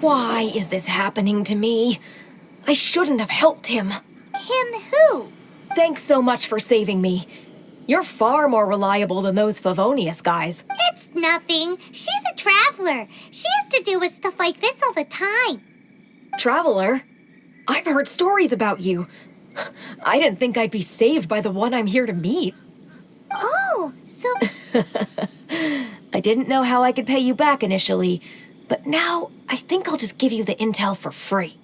Why is this happening to me? I shouldn't have helped him. Him who? Thanks so much for saving me. You're far more reliable than those Favonius guys. It's nothing. She's a traveler. She has to deal with stuff like this all the time. Traveler? I've heard stories about you. I didn't think I'd be saved by the one I'm here to meet. Oh, so... I didn't know how I could pay you back initially, but now I think I'll just give you the intel for free.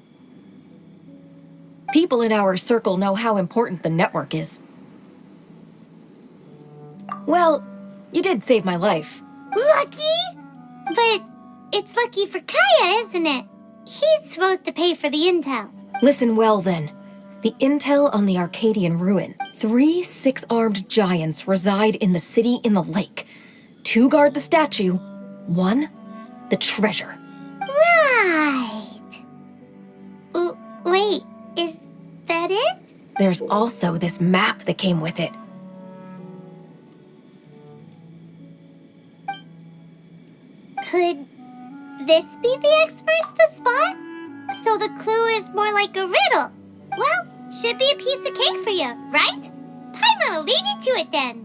People in our circle know how important the network is. Well, you did save my life. Lucky? But it's lucky for Kaya, isn't it? He's supposed to pay for the intel. Listen well, then. The intel on the Arcadian ruin. 3 6-armed giants reside in the city in the lake. 2 guard the statue, 1 the treasure. Right. Wait, is that it? There's also this map that came with it. Could this be the X-First the spot? So the clue is more like a riddle. Well, should be a piece of cake for you, right? Paimon'll leave you to it then.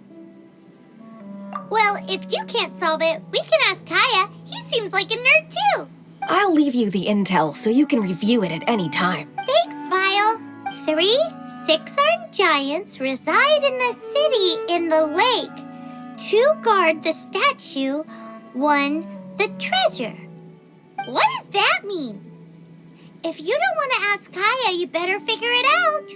Well, if you can't solve it, we can ask Kaya. He seems like a nerd too. I'll leave you the intel so you can review it at any time. Thanks, Vile. 3 6-armed giants reside in the city in the lake. 2 guard the statue, 1 the treasure. What does that mean? If you don't want to ask Kaya, you better figure it out.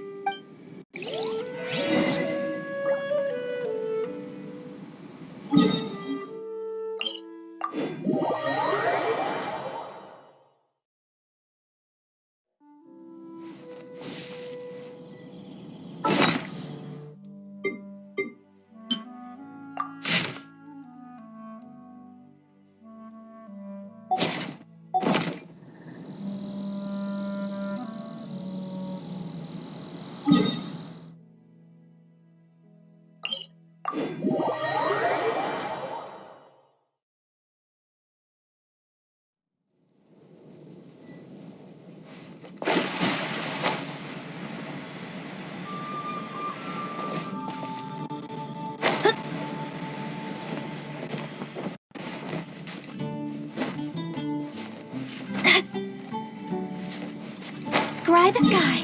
Scry the sky.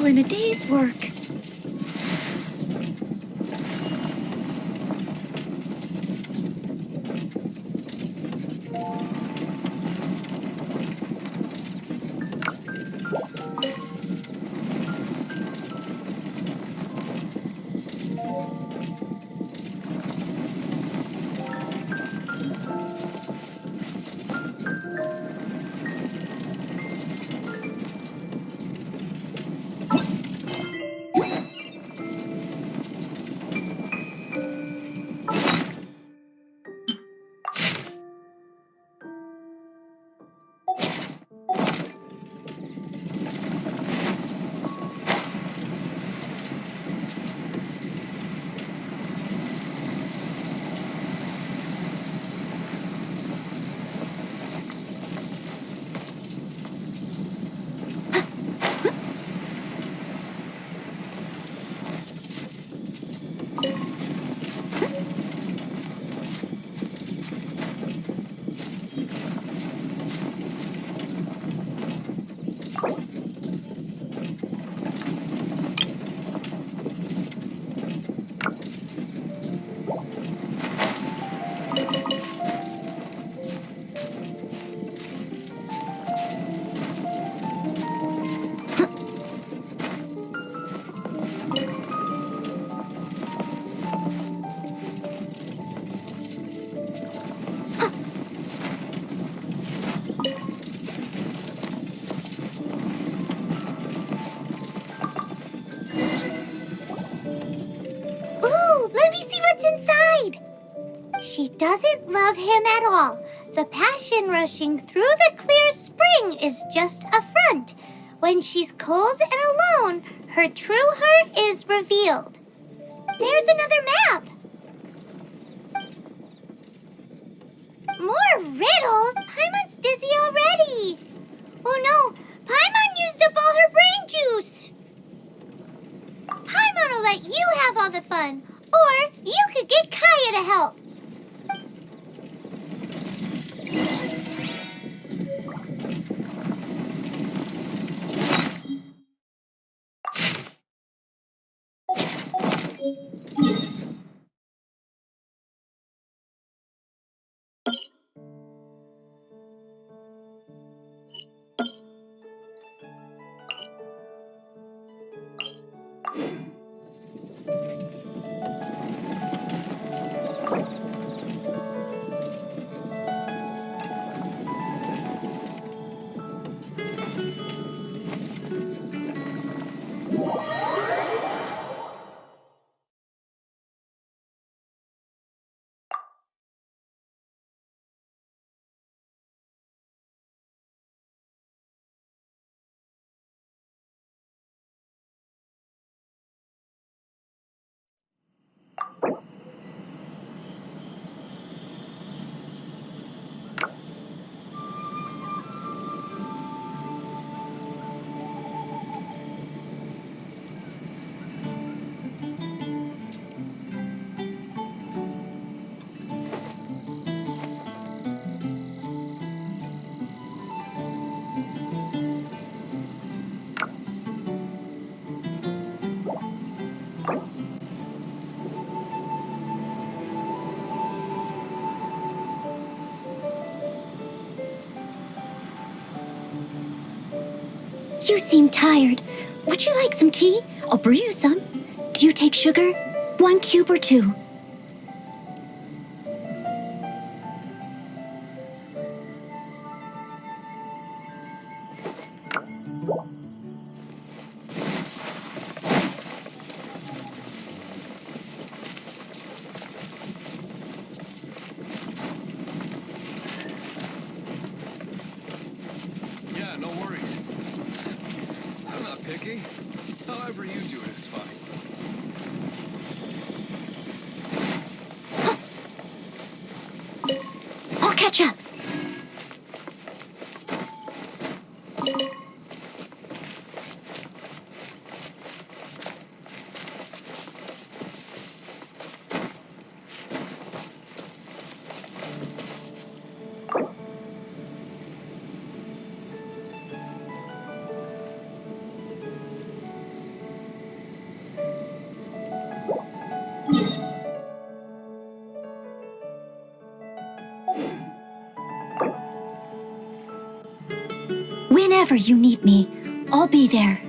In a day's work. doesn't love him at all. The passion rushing through the clear spring is just a front. When she's cold and alone, her true heart is revealed. There's another map. More riddles? Paimon's dizzy already. Oh no, Paimon used up all her brain juice. Paimon will let you have all the fun, or you could get Kaya to help. You seem tired. Would you like some tea? I'll brew you some. Do you take sugar? 1 cube or 2? Yeah, no worries. I'm not picky. However you do it is fine. I'll catch up. Whenever you need me, I'll be there.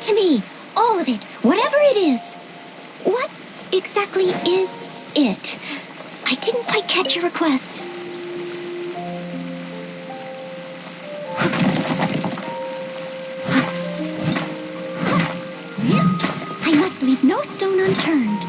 to me. All of it. Whatever it is. What exactly is it? I didn't quite catch your request. I must leave no stone unturned.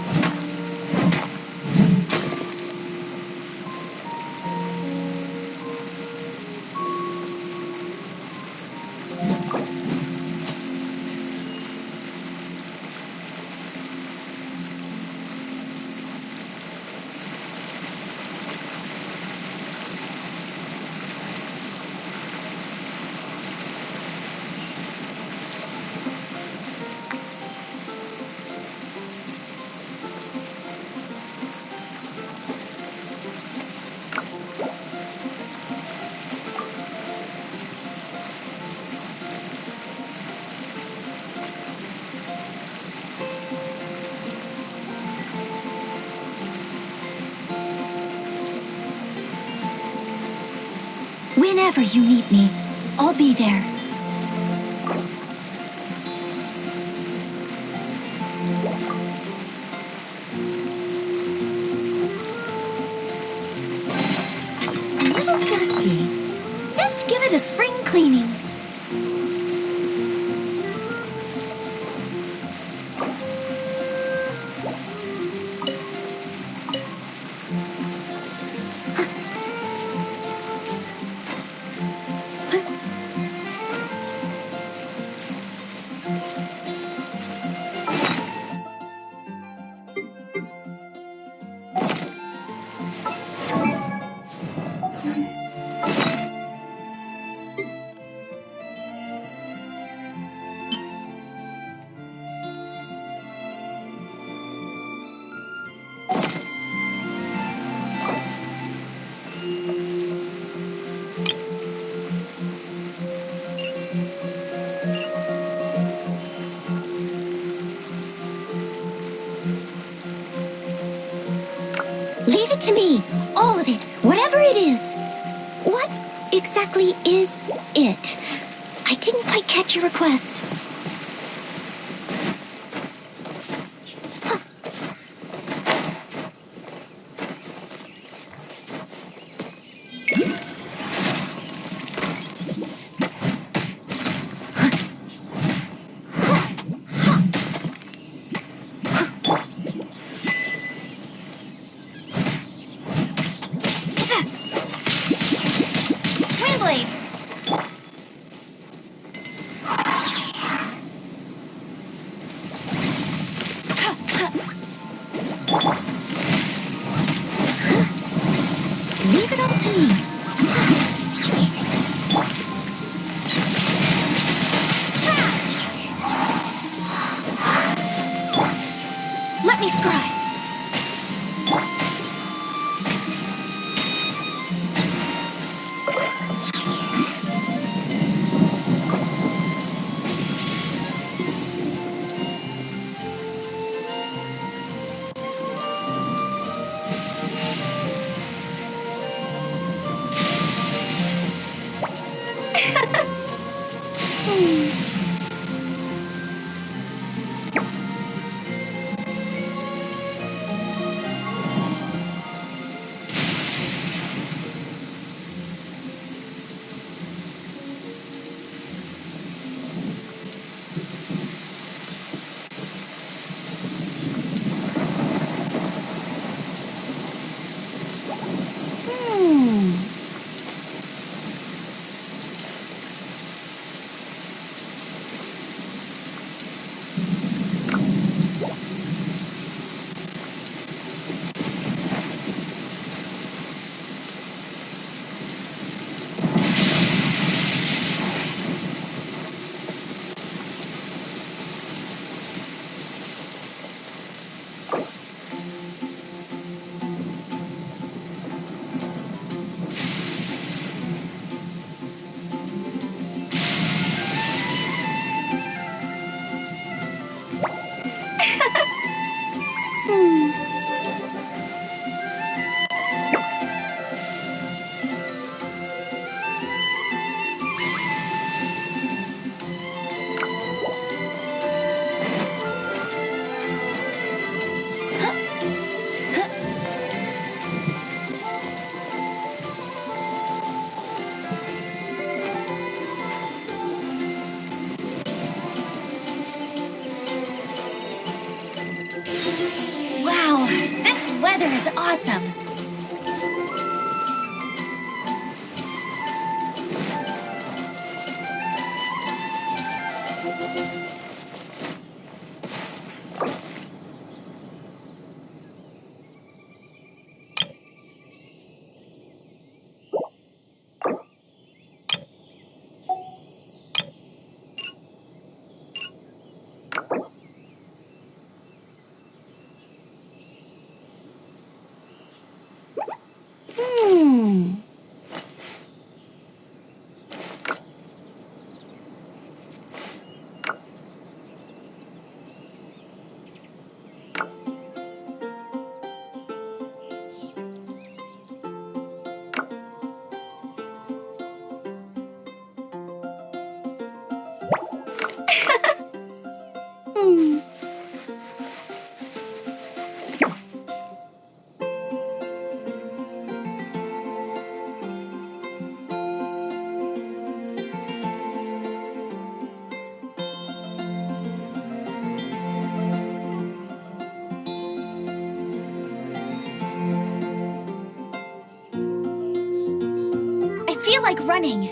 Whenever you need me, I'll be there. A little dusty. Best give it a spring cleaning. Leave it to me. All of it. Whatever it is. What exactly is it? I didn't quite catch your request. Windblade! Leave it all to me. Let me scry. weather is awesome. I feel like running.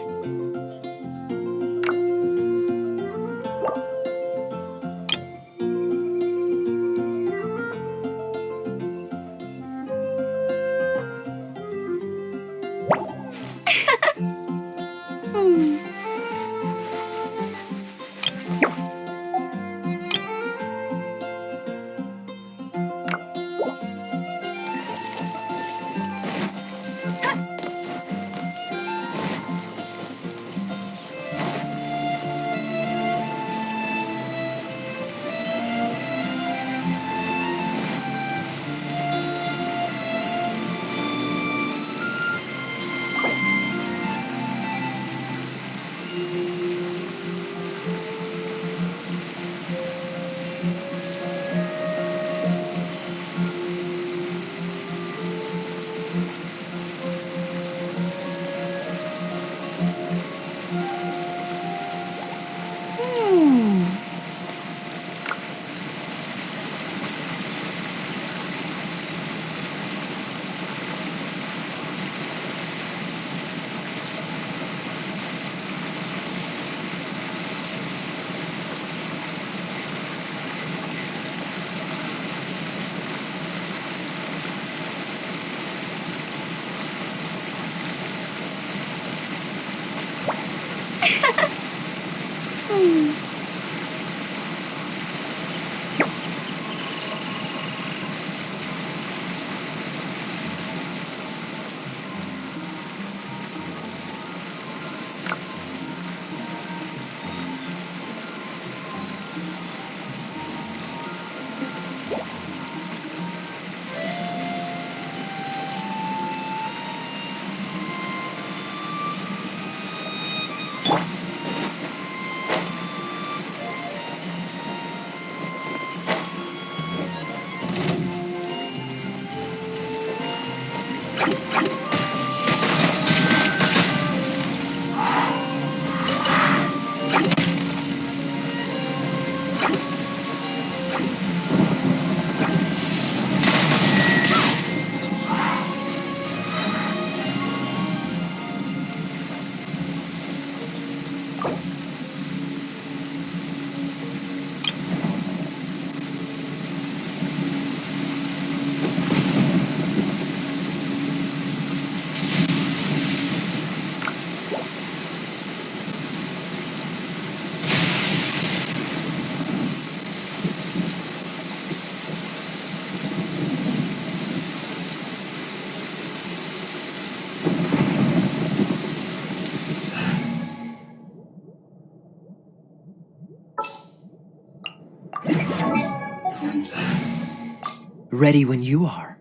Ready when you are.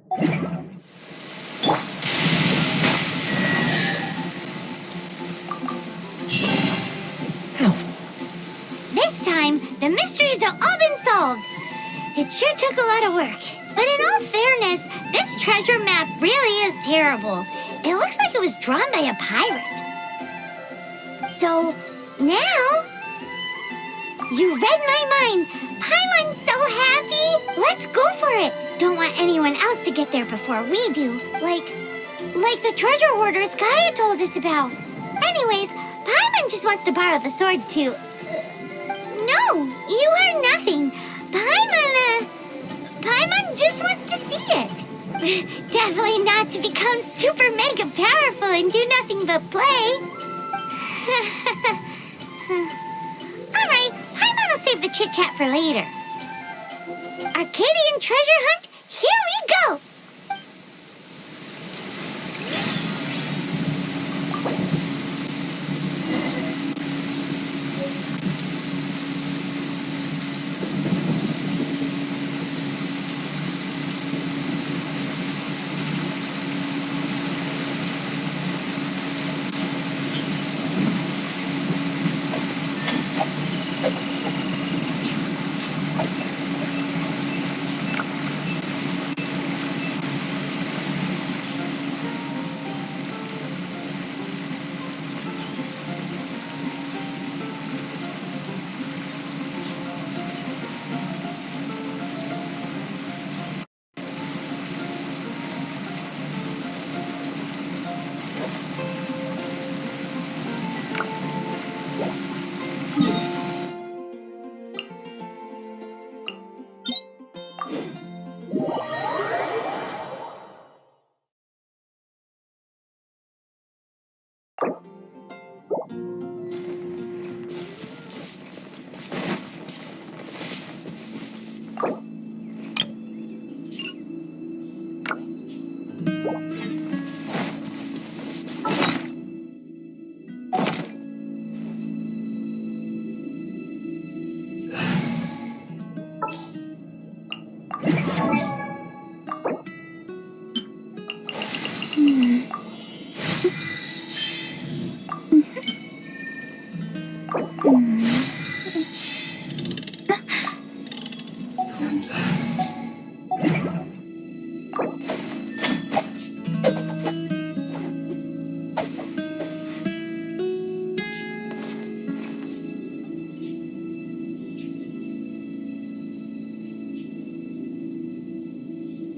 This time, the mysteries have all been solved. It sure took a lot of work. But in all fairness, this treasure map really is terrible. It looks like it was drawn by a pirate. So, now... You read my mind. Paimon's so happy. Let's go for it. Don't want anyone else to get there before we do. Like the treasure hoarders Kaya told us about. Anyways, Paimon just wants to borrow the sword to... No, you heard nothing. Paimon just wants to see it. Definitely not to become super mega powerful and do nothing but play. Alright, Paimon will save the chit-chat for later. Arcadian treasure hunt, here we go!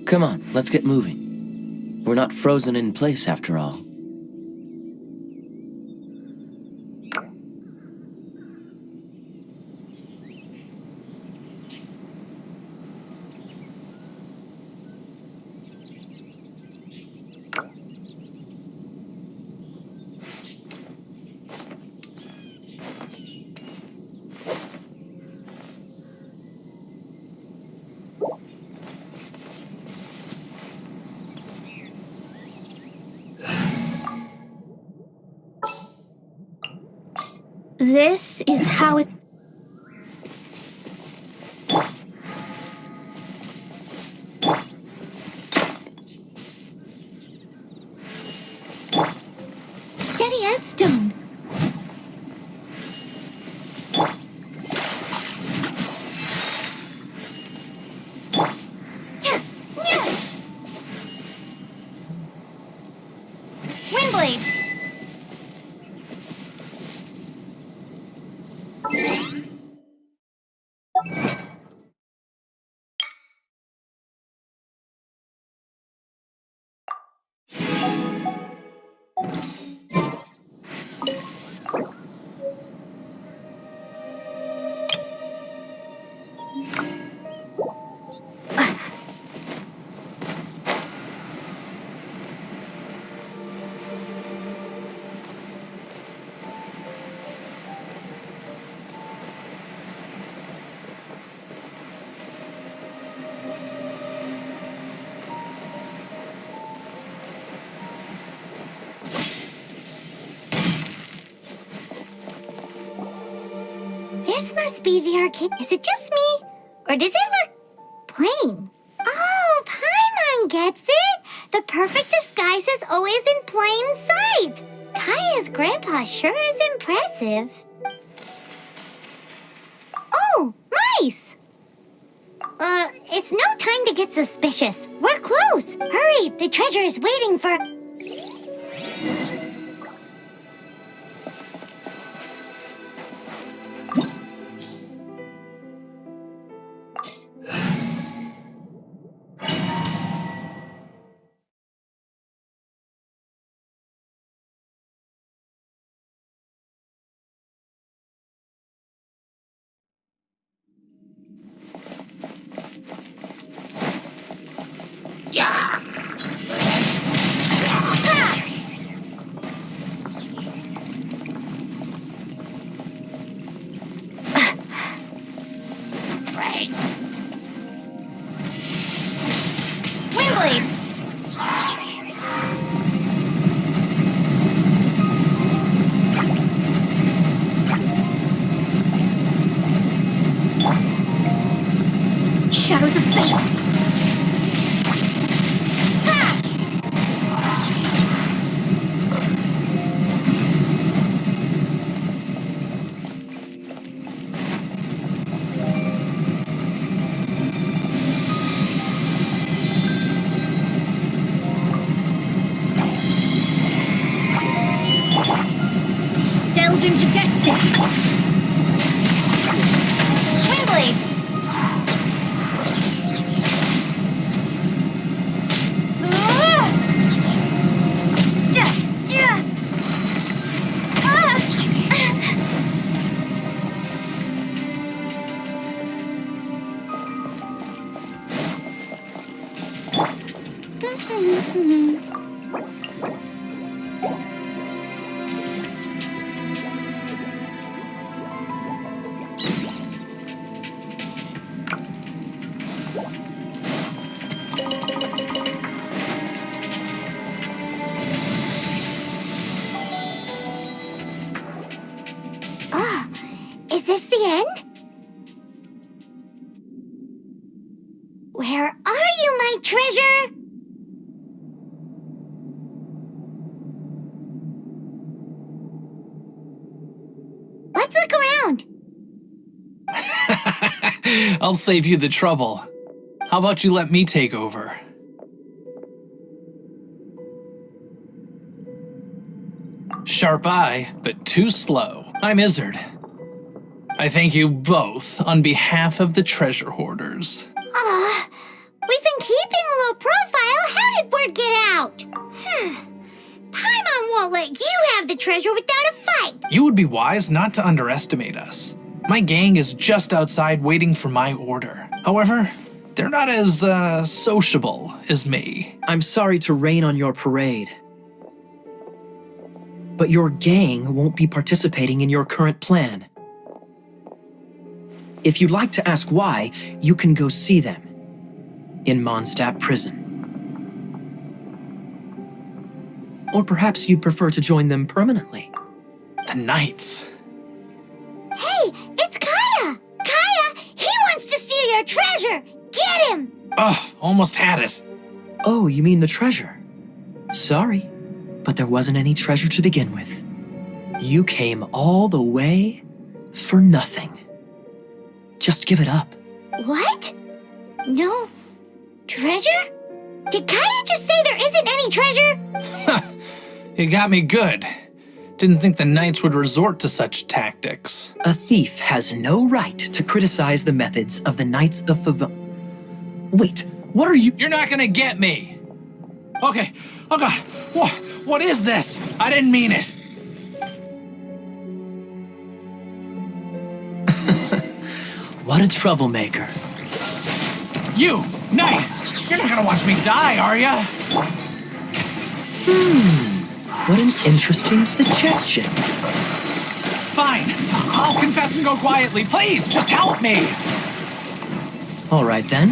Come on, let's get moving. We're not frozen in place after all. This is how it... Steady as stone. Windblade! This must be the arcade. Is it just me? Or does it look plain? Oh, Paimon gets it! The perfect disguise is always in plain sight! Kaya's grandpa sure is impressive. Oh, mice! It's no time to get suspicious. We're close. Hurry, the treasure is waiting for... Windblade! Shadows of fate! Delved into destiny! Windblade! Is this the end? Where are you, my treasure? Let's look around. I'll save you the trouble. How about you let me take over? Sharp eye, but too slow. I'm Izzard. I thank you both on behalf of the treasure hoarders. We've been keeping a low profile. How did word get out? Paimon won't let you have the treasure without a fight. You would be wise not to underestimate us. My gang is just outside waiting for my order. However, they're not as, sociable as me. I'm sorry to rain on your parade, but your gang won't be participating in your current plan. If you'd like to ask why, you can go see them in Mondstadt Prison. Or perhaps you'd prefer to join them permanently. The Knights. Hey, it's Kaya! Kaya, he wants to steal your treasure! Get him! Ugh, almost had it. Oh, you mean the treasure? Sorry, but there wasn't any treasure to begin with. You came all the way for nothing. Just give it up. What? No treasure? Did Kaya just say there isn't any treasure? You got me good. Didn't think the Knights would resort to such tactics. A thief has no right to criticize the methods of the Knights of Favon. Wait, what are you— You're not gonna get me! Okay, oh god, what is this? I didn't mean it. What a troublemaker. You, Knight! You're not gonna watch me die, are ya? What an interesting suggestion. Fine, I'll confess and go quietly. Please, just help me! All right then.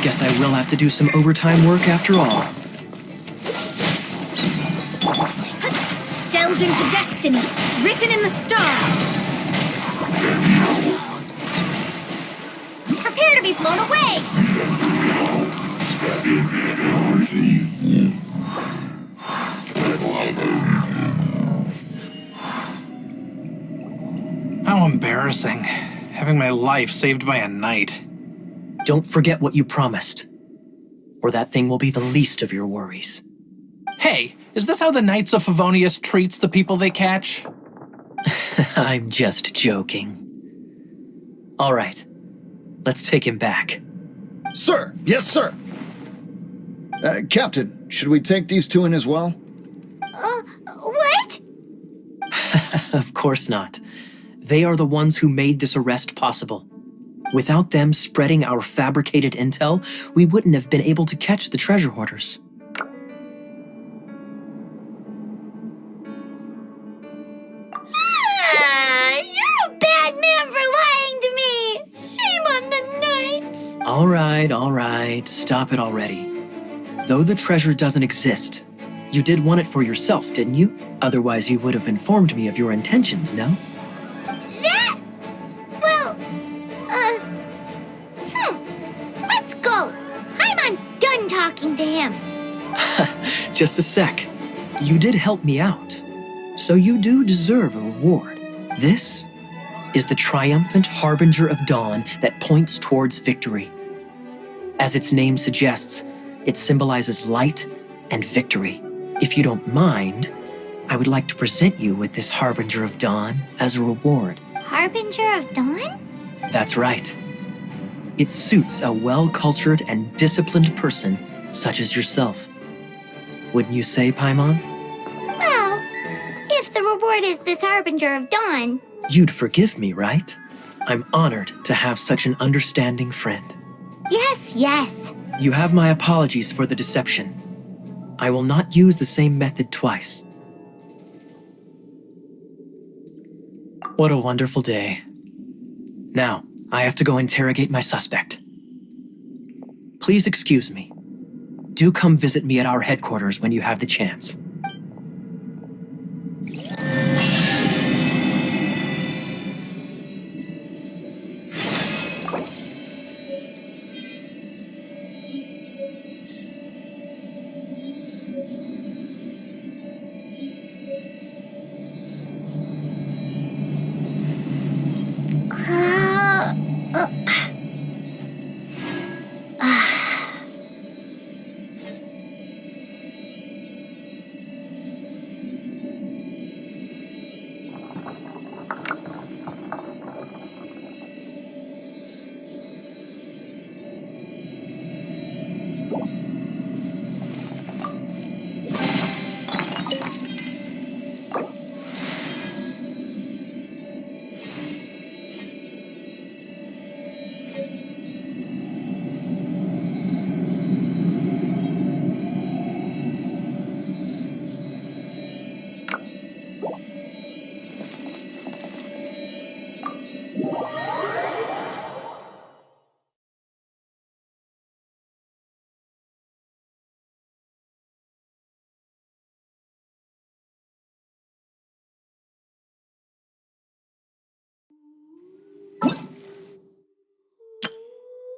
Guess I will have to do some overtime work after all. Delved into destiny, written in the stars. Prepare to be blown away! How embarrassing. Having my life saved by a knight. Don't forget what you promised, or that thing will be the least of your worries. Hey, is this how the Knights of Favonius treats the people they catch? I'm just joking. All right, let's take him back. Sir! Yes, sir! Captain, should we take these two in as well? What? Of course not. They are the ones who made this arrest possible. Without them spreading our fabricated intel, we wouldn't have been able to catch the treasure hoarders. You're a bad man for lying to me! Shame on the knights! All right, stop it already. Though the treasure doesn't exist, you did want it for yourself, didn't you? Otherwise, you would have informed me of your intentions, no? That? Well, let's go. Paimon's done talking to him. Just a sec. You did help me out, so you do deserve a reward. This is the triumphant harbinger of dawn that points towards victory. As its name suggests, it symbolizes light and victory. If you don't mind, I would like to present you with this harbinger of dawn as a reward. Harbinger of Dawn? That's right. It suits a well-cultured and disciplined person such as yourself. Wouldn't you say, Paimon? Well, if the reward is this Harbinger of Dawn... You'd forgive me, right? I'm honored to have such an understanding friend. Yes. You have my apologies for the deception. I will not use the same method twice. What a wonderful day. Now, I have to go interrogate my suspect. Please excuse me. Do come visit me at our headquarters when you have the chance.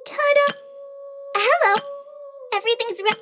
Ta-da! Hello. Everything's ready.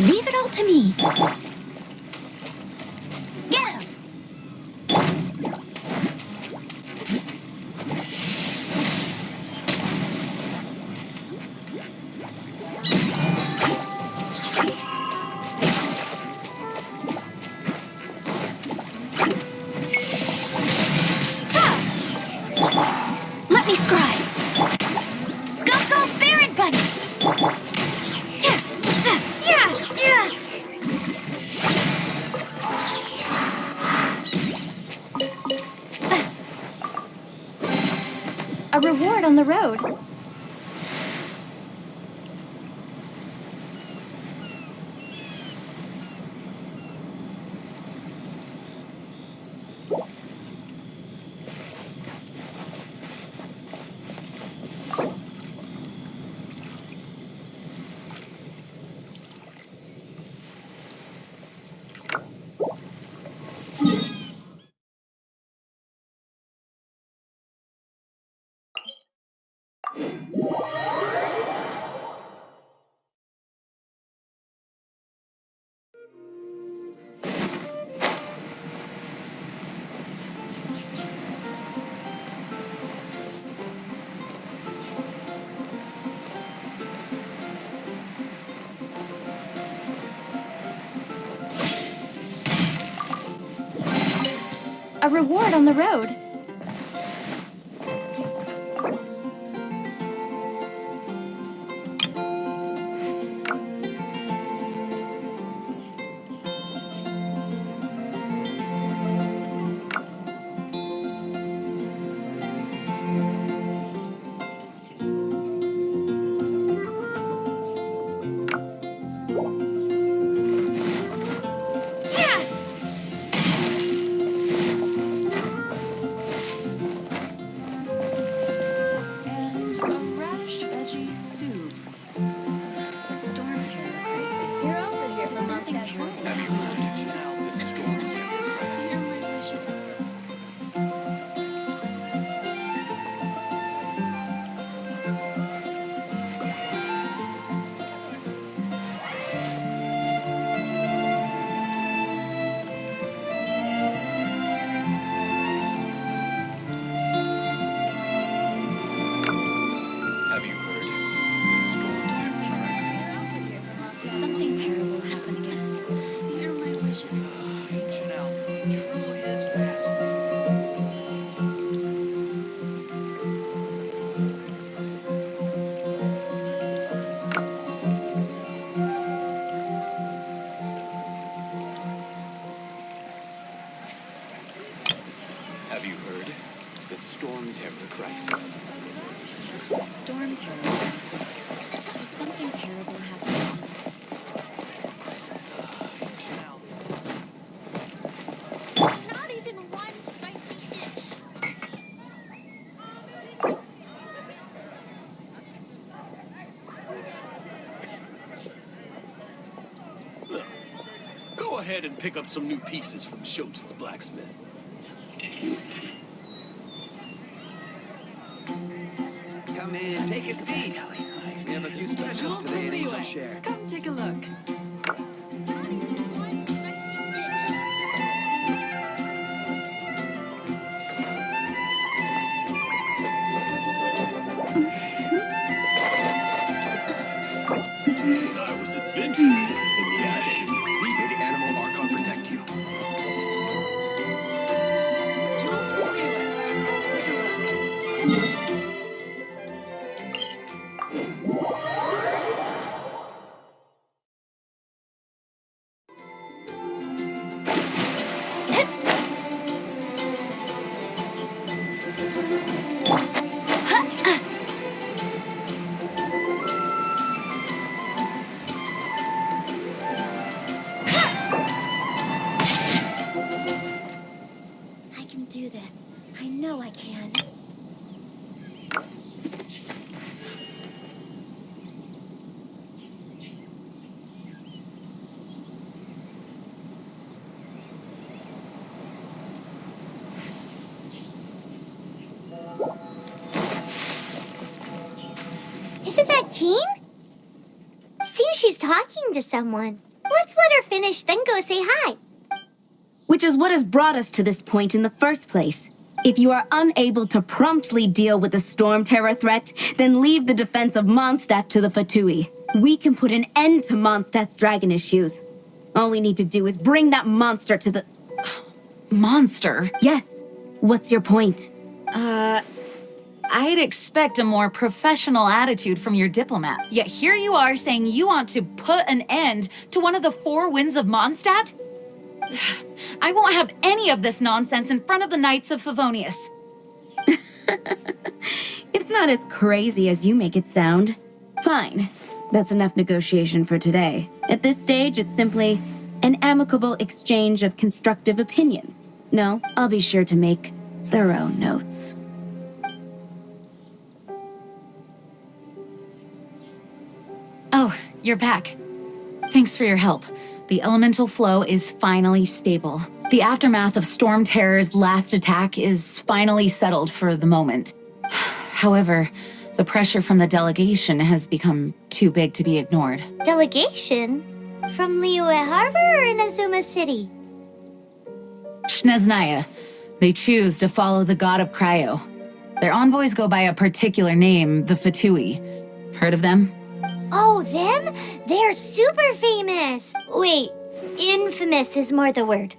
Leave it all to me. Get him! Let me scribe. Go, Baron Bunny! A reward on the road. A reward on the road. Have you heard? The storm terror crisis. The storm terror crisis. Did something terrible happen? Not even one spicy dish. Look, go ahead and pick up some new pieces from Schultz's blacksmith. Come in, take a seat. We have a few specials today and we'll share. Come take a look. Not even one spicy dish. I was at Venti. May the animal archon protect you. Jules from Greenland. Come take a look. do this. I know I can. Isn't that Jean? Seems she's talking to someone. Let's let her finish, then go say hi. Which is what has brought us to this point in the first place. If you are unable to promptly deal with the Storm Terror threat, then leave the defense of Mondstadt to the Fatui. We can put an end to Mondstadt's dragon issues. All we need to do is bring that monster to the... Monster? Yes. What's your point? I'd expect a more professional attitude from your diplomat. Yet here you are saying you want to put an end to one of the four winds of Mondstadt? I won't have any of this nonsense in front of the Knights of Favonius. It's not as crazy as you make it sound. Fine. That's enough negotiation for today. At this stage, it's simply an amicable exchange of constructive opinions. No, I'll be sure to make thorough notes. Oh, you're back. Thanks for your help. The elemental flow is finally stable. The aftermath of Storm Terror's last attack is finally settled for the moment. However, the pressure from the delegation has become too big to be ignored. Delegation? From Liyue Harbor or Inazuma City? Sneznaya. They choose to follow the god of Cryo. Their envoys go by a particular name, the Fatui. Heard of them? Oh, them? They're super famous. Wait, infamous is more the word.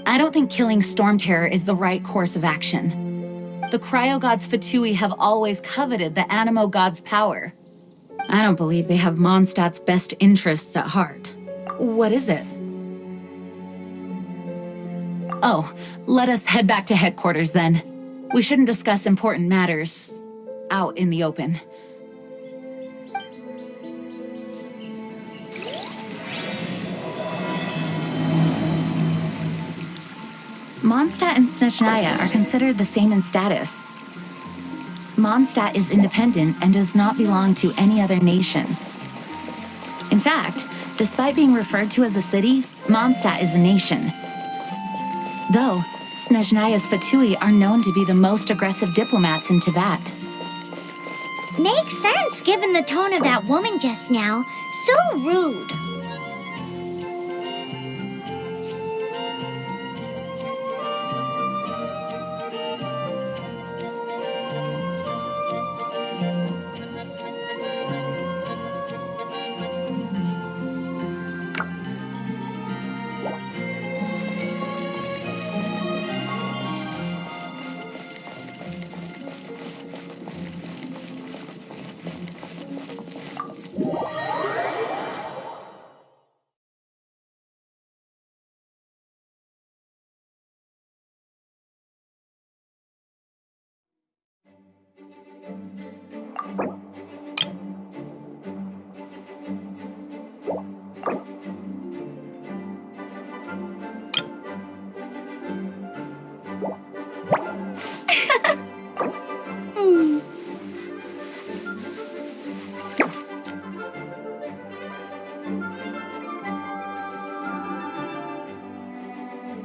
I don't think killing Storm Terror is the right course of action. The Cryo gods Fatui have always coveted the Animo god's power. I don't believe they have Mondstadt's best interests at heart. What is it? Oh, let us head back to headquarters then. We shouldn't discuss important matters out in the open. Mondstadt and Snezhnaya are considered the same in status. Mondstadt is independent and does not belong to any other nation. In fact, despite being referred to as a city, Mondstadt is a nation. Though, Snezhnaya's Fatui are known to be the most aggressive diplomats in Tibet. Makes sense given the tone of that woman just now. So rude.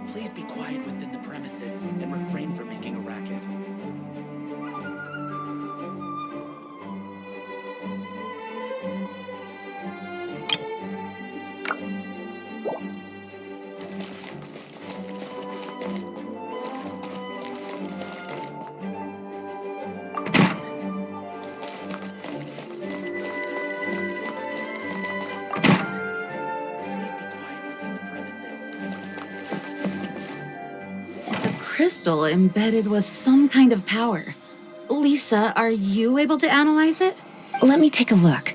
Please be quiet within the premises and refrain from making a racket. Crystal embedded with some kind of power. Lisa, are you able to analyze it? Let me take a look.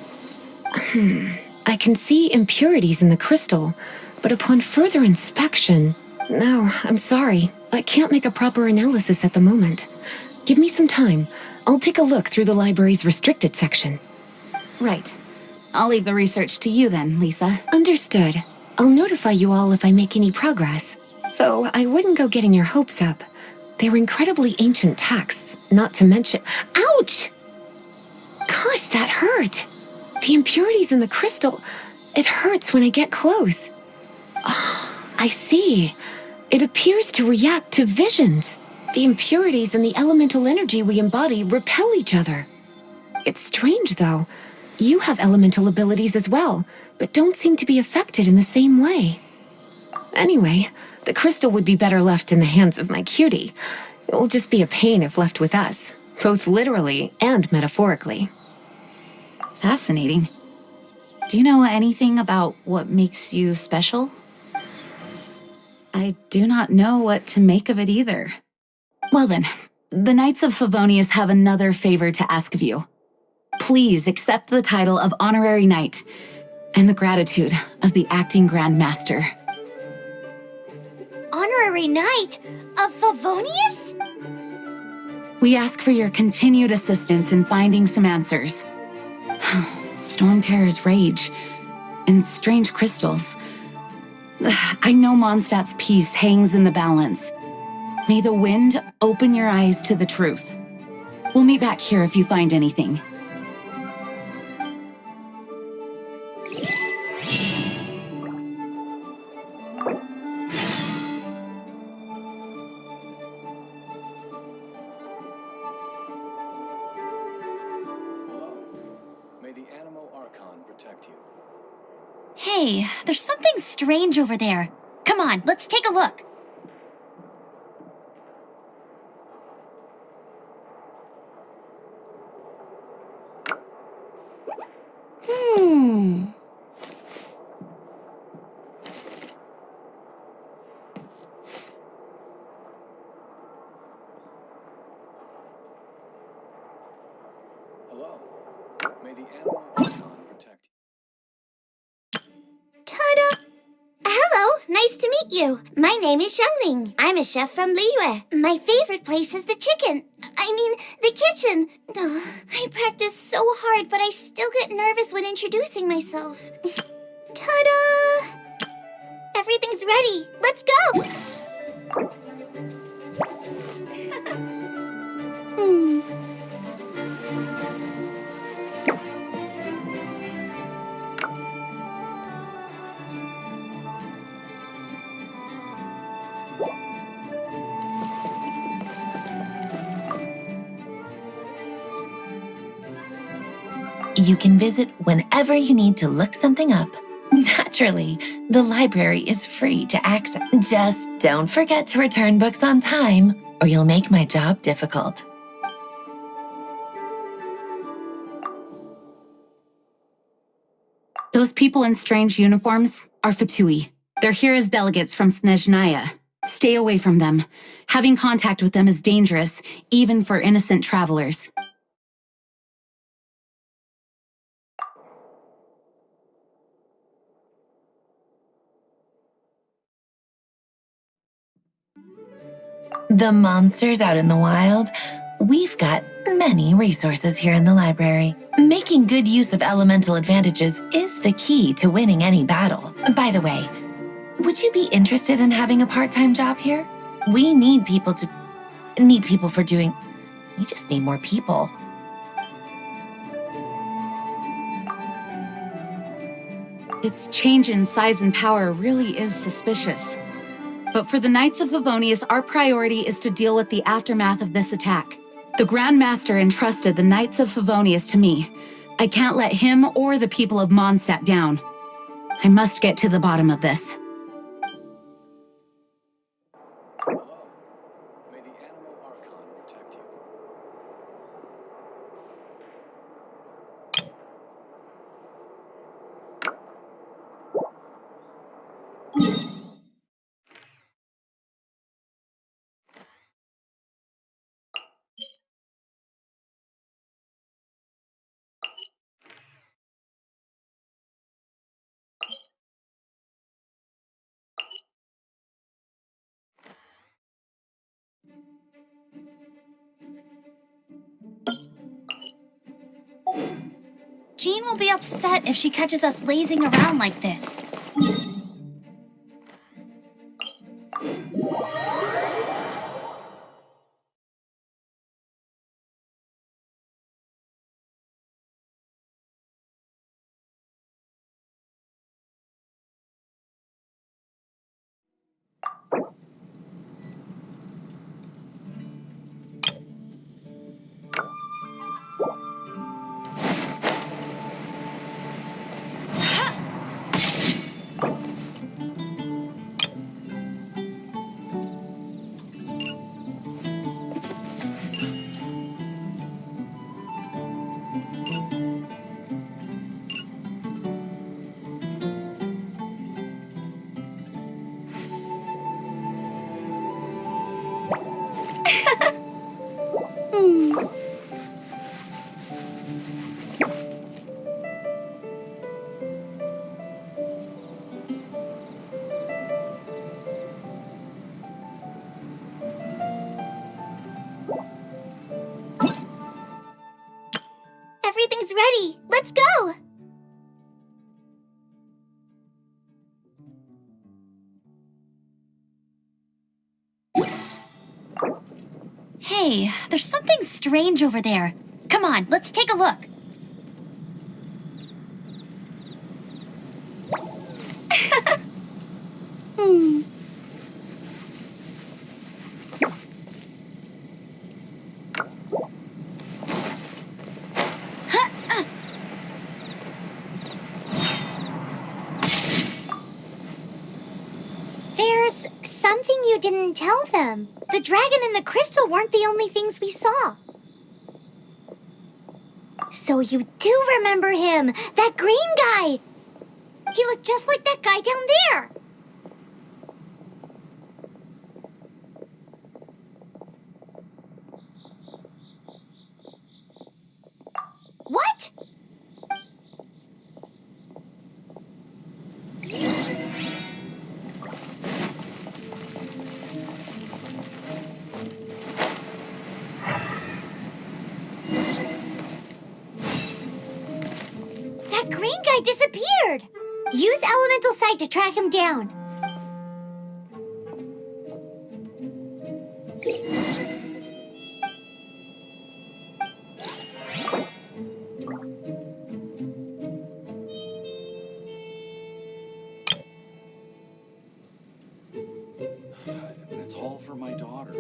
I can see impurities in the crystal, but upon further inspection... No, I'm sorry. I can't make a proper analysis at the moment. Give me some time. I'll take a look through the library's restricted section. Right. I'll leave the research to you then, Lisa. Understood. I'll notify you all if I make any progress. Though I wouldn't go getting your hopes up. They were incredibly ancient texts, not to mention— Ouch! Gosh, that hurt. The impurities in the crystal, it hurts when I get close. Oh, I see. It appears to react to visions. The impurities and the elemental energy we embody repel each other. It's strange, though. You have elemental abilities as well, but don't seem to be affected in the same way. Anyway, the crystal would be better left in the hands of my cutie. It will just be a pain if left with us, both literally and metaphorically. Fascinating. Do you know anything about what makes you special? I do not know what to make of it either. Well then, the Knights of Favonius have another favor to ask of you. Please accept the title of Honorary Knight and the gratitude of the Acting Grandmaster. Honorary Knight of Favonius? We ask for your continued assistance in finding some answers. Storm Terror's rage and strange crystals. I know Mondstadt's peace hangs in the balance. May the wind open your eyes to the truth. We'll meet back here if you find anything. May the Animal Archon protect you. Hey, there's something strange over there. Come on, let's take a look. Hello. May the Animal Archon protect you. Ta-da! Hello, nice to meet you. My name is Xiangling. I'm a chef from Liyue. My favorite place is the the kitchen. Oh, I practice so hard, but I still get nervous when introducing myself. Ta-da! Everything's ready. Let's go! You can visit whenever you need to look something up. Naturally, the library is free to access. Just don't forget to return books on time, or you'll make my job difficult. Those people in strange uniforms are Fatui. They're here as delegates from Snezhnaya. Stay away from them. Having contact with them is dangerous, even for innocent travelers. The monsters out in the wild? We've got many resources here in the library. Making good use of elemental advantages is the key to winning any battle. By the way, would you be interested in having a part-time job here? We need people for doing... We just need more people. Its change in size and power really is suspicious. But for the Knights of Favonius, our priority is to deal with the aftermath of this attack. The Grandmaster entrusted the Knights of Favonius to me. I can't let him or the people of Mondstadt down. I must get to the bottom of this. Hello. May the Animal Archon protect you. Jean will be upset if she catches us lazing around like this. everything's ready. Let's go! Hey, there's something strange over there. Come on, let's take a look. There's something you didn't tell them. The dragon and the crystal weren't the only things we saw. So you do remember him, that green guy. He looked just like that guy down there. What? That green guy disappeared. Use elemental sight to track him down. That's all for my daughter.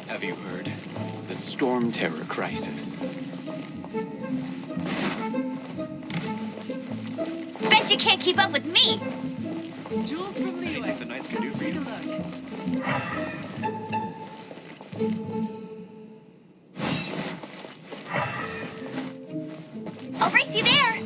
Have you heard? The storm terror crisis. Bet you can't keep up with me. Jules from Leo. Anything the knights can do for you? I'll race you there.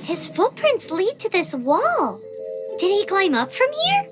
His footprints lead to this wall. Did he climb up from here?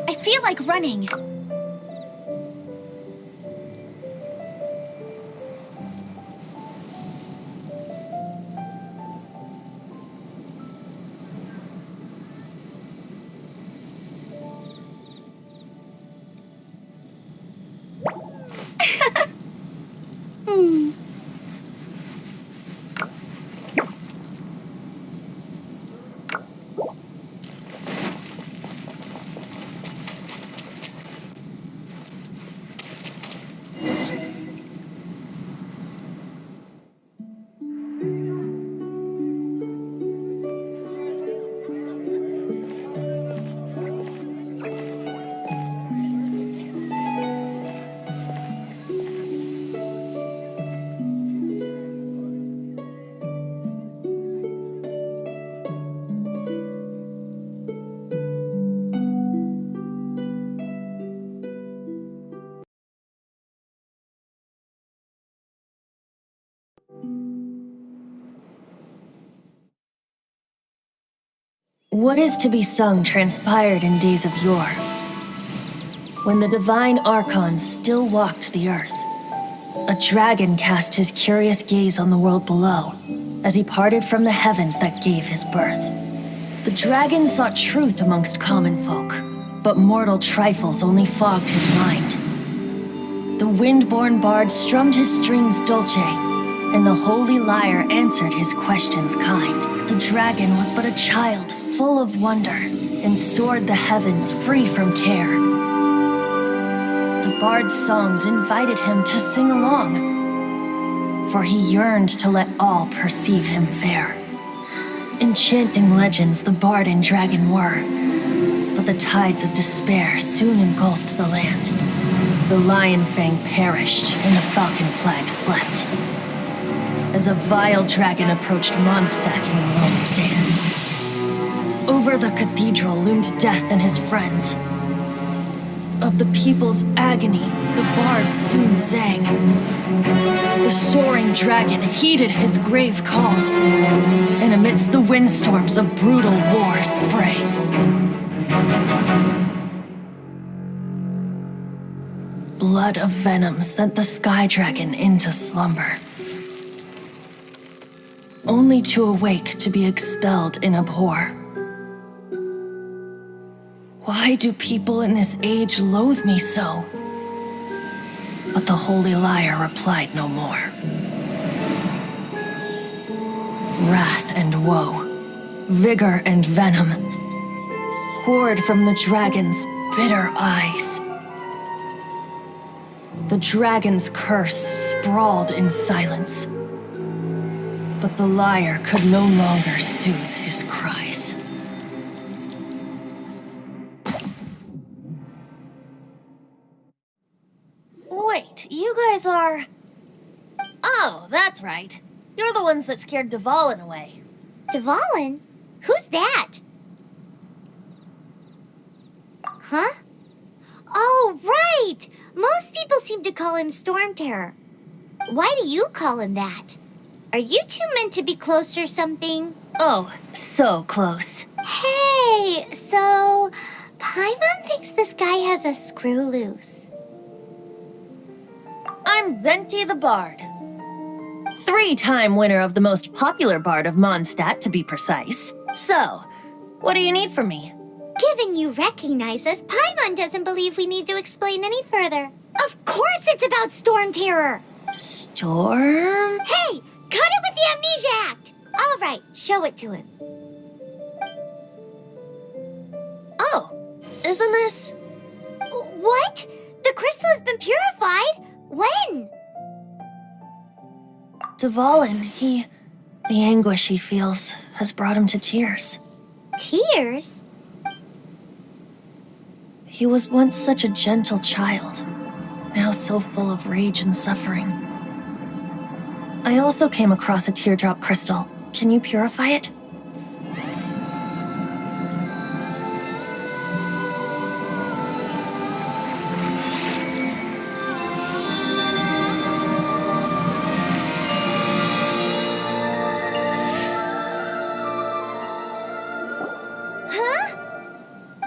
I feel like running. What is to be sung transpired in days of yore, when the divine archons still walked the earth. A dragon cast his curious gaze on the world below, as he parted from the heavens that gave his birth. The dragon sought truth amongst common folk, but mortal trifles only fogged his mind. The wind-born bard strummed his strings dulce, and the holy lyre answered his questions kind. The dragon was but a child full of wonder, and soared the heavens free from care. The bard's songs invited him to sing along, for he yearned to let all perceive him fair. Enchanting legends the bard and dragon were, but the tides of despair soon engulfed the land. The lion fang perished, and the falcon flag slept, as a vile dragon approached Mondstadt in lone stand. Over the cathedral loomed death and his friends. Of the people's agony, the bards soon sang. The soaring dragon heeded his grave calls, and amidst the windstorms a brutal war sprang. Blood of venom sent the sky dragon into slumber, only to awake to be expelled in abhor. Why do people in this age loathe me so? But the holy lyre replied no more. Wrath and woe, vigor and venom, poured from the dragon's bitter eyes. The dragon's curse sprawled in silence, but the lyre could no longer soothe his cries. Wait, you guys are... Oh, that's right. You're the ones that scared Dvalin away. Dvalin? Who's that? Huh? Oh, right! Most people seem to call him Storm Terror. Why do you call him that? Are you two meant to be close or something? Oh, so close. Hey, so... Paimon thinks this guy has a screw loose. I'm Venti the Bard. 3-time winner of the most popular bard of Mondstadt, to be precise. So, what do you need from me? Given you recognize us, Paimon doesn't believe we need to explain any further. Of course it's about Storm Terror! Storm? Hey! Cut it with the Amnesia Act! All right, show it to him. Oh, isn't this... What? The crystal has been purified? When? Dvalin, the anguish he feels has brought him to tears. Tears? He was once such a gentle child, now so full of rage and suffering. I also came across a teardrop crystal. Can you purify it?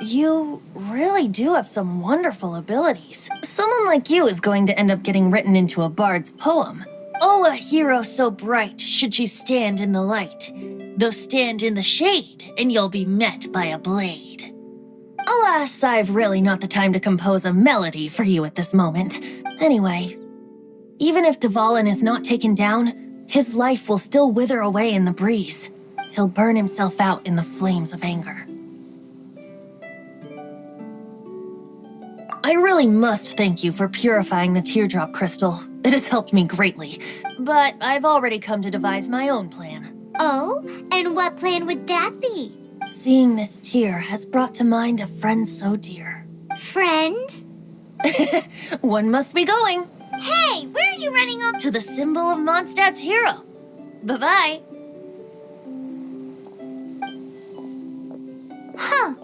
You really do have some wonderful abilities. Someone like you is going to end up getting written into a bard's poem. Oh, a hero so bright should she stand in the light, though stand in the shade, and you'll be met by a blade. Alas, I've really not the time to compose a melody for you at this moment. Anyway, even if Dvalin is not taken down, his life will still wither away in the breeze. He'll burn himself out in the flames of anger. I really must thank you for purifying the teardrop crystal. It has helped me greatly, but I've already come to devise my own plan. Oh, and what plan would that be? Seeing this tear has brought to mind a friend so dear. Friend? One must be going. Hey, where are you running off? To the symbol of Mondstadt's hero. Bye-bye. Huh.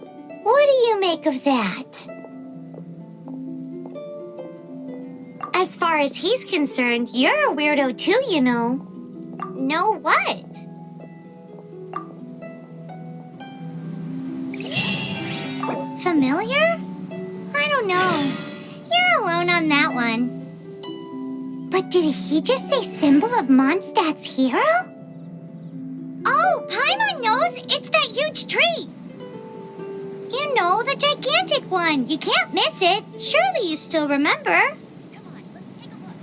What do you make of that? As far as he's concerned, you're a weirdo too, you know. know what? Familiar? I don't know. You're alone on that one. But did he just say symbol of Mondstadt's hero? Oh, Paimon knows! It's that huge tree! You know, the gigantic one. You can't miss it. Surely you still remember. Come on, let's take a look.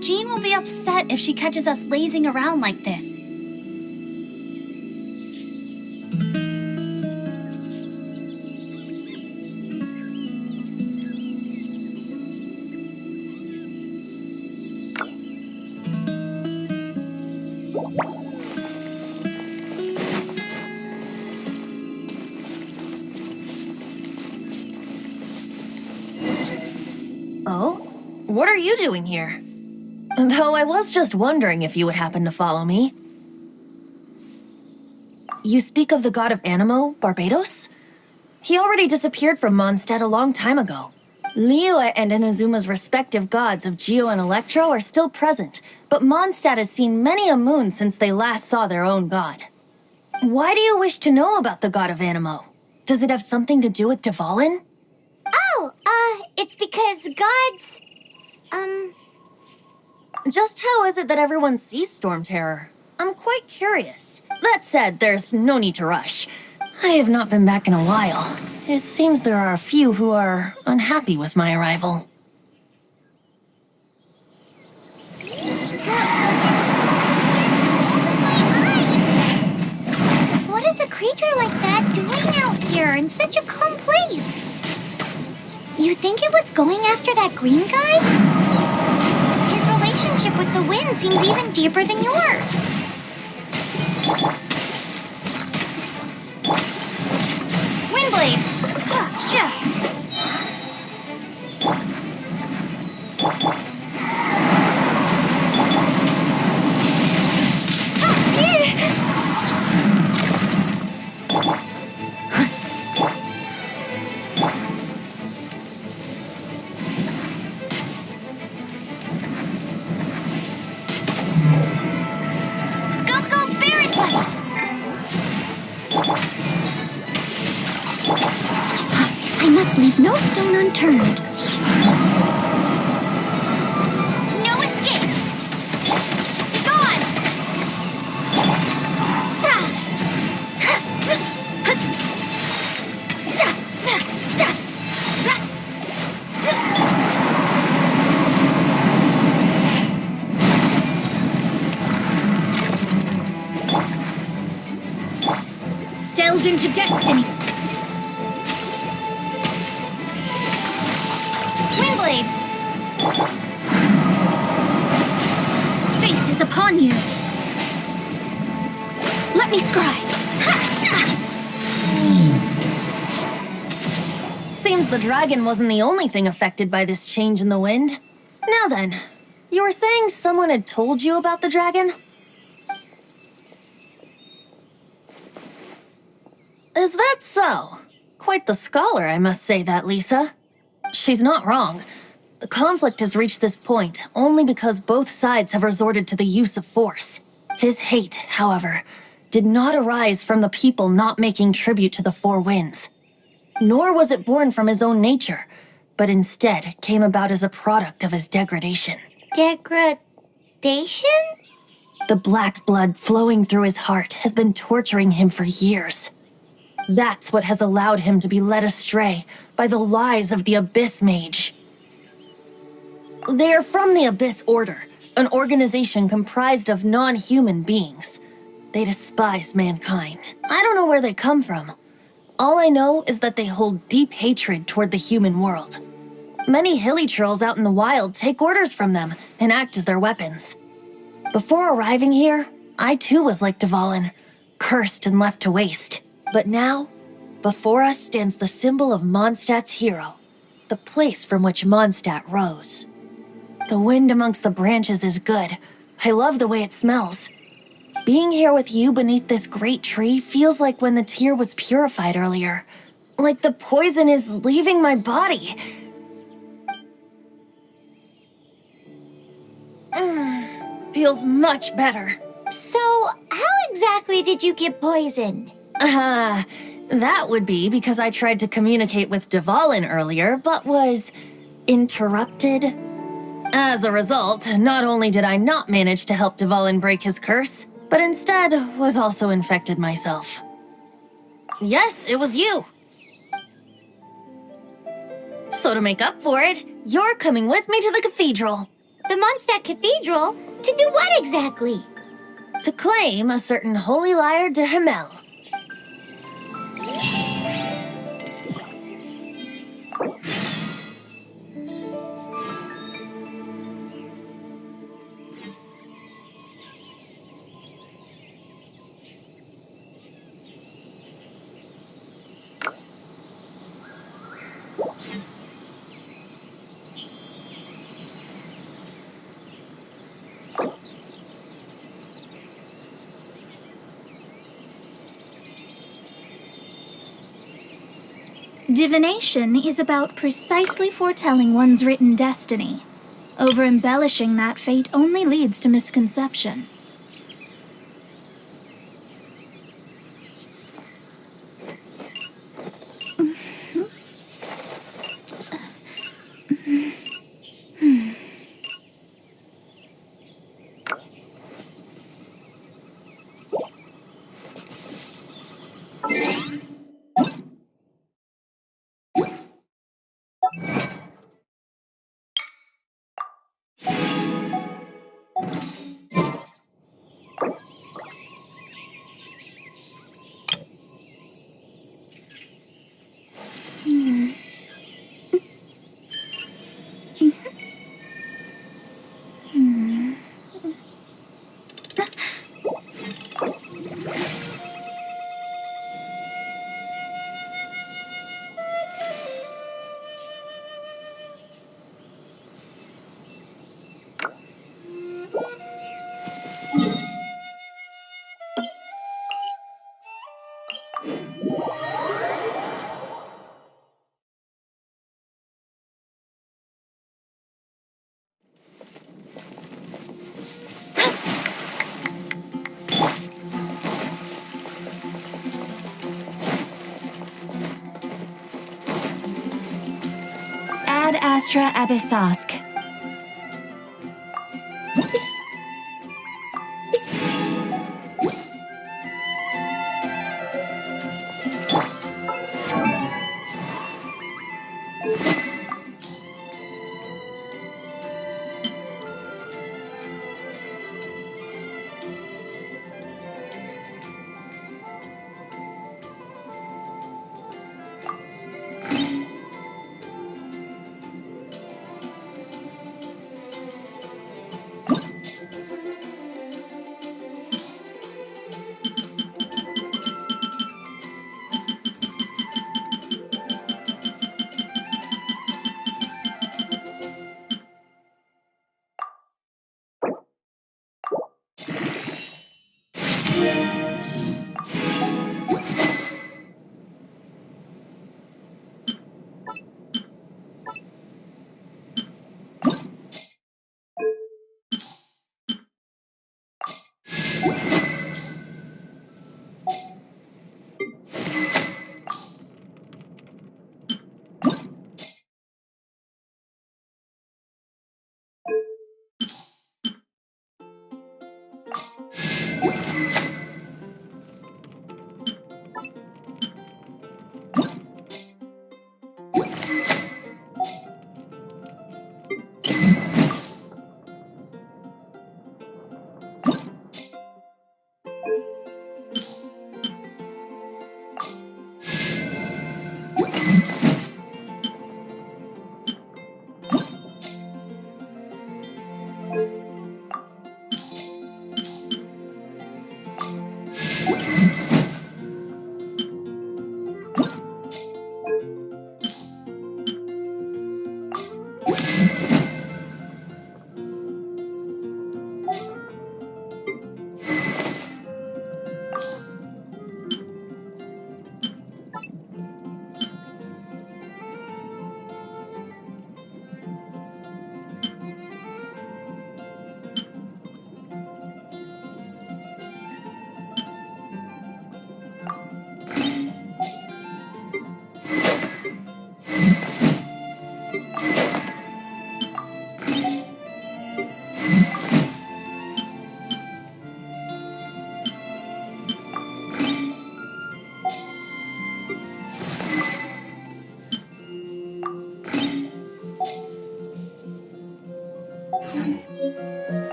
Jean will be upset if she catches us lazing around like this. Oh? What are you doing here? Though I was just wondering if you would happen to follow me. You speak of the god of Animo, Barbados? He already disappeared from Mondstadt a long time ago. Liyue and Inazuma's respective gods of Geo and Electro are still present, but Mondstadt has seen many a moon since they last saw their own god. Why do you wish to know about the god of Animo? Does it have something to do with Dvalin? Oh, it's because gods... Just how is it that everyone sees Storm Terror? I'm quite curious. That said, there's no need to rush. I have not been back in a while. It seems there are a few who are unhappy with my arrival. What is a creature like that doing out here in such a calm place? You think it was going after that green guy? His relationship with the wind seems even deeper than yours. Windblade! I must leave no stone unturned. No escape! Be gone! Delve into destiny! Windblade! Fate is upon you! Let me scry! Seems the dragon wasn't the only thing affected by this change in the wind. Now then, you were saying someone had told you about the dragon? Is that so? Quite the scholar, I must say that, Lisa. She's not wrong. The conflict has reached this point only because both sides have resorted to the use of force. His hate, however, did not arise from the people not making tribute to the Four Winds. Nor was it born from his own nature, but instead came about as a product of his degradation. Degradation? The black blood flowing through his heart has been torturing him for years. That's what has allowed him to be led astray by the lies of the Abyss Mage. They are from the Abyss Order, an organization comprised of non-human beings. They despise mankind. I don't know where they come from. All I know is that they hold deep hatred toward the human world. Many hilly trolls out in the wild take orders from them and act as their weapons. Before arriving here, I too was like Dvalin, cursed and left to waste. But now, before us stands the symbol of Mondstadt's hero, the place from which Mondstadt rose. The wind amongst the branches is good. I love the way it smells. Being here with you beneath this great tree feels like when the tear was purified earlier. Like the poison is leaving my body. Feels much better. So, how exactly did you get poisoned? That would be because I tried to communicate with Dvalin earlier, but was interrupted. As a result, not only did I not manage to help Dvalin break his curse, but instead was also infected myself. Yes, it was you. So to make up for it, you're coming with me to the cathedral. The Mondstadt Cathedral? To do what exactly? To claim a certain holy lyre de Himmel. Divination is about precisely foretelling one's written destiny. Over-embellishing that fate only leads to misconception. Ad Astra Abyssosk.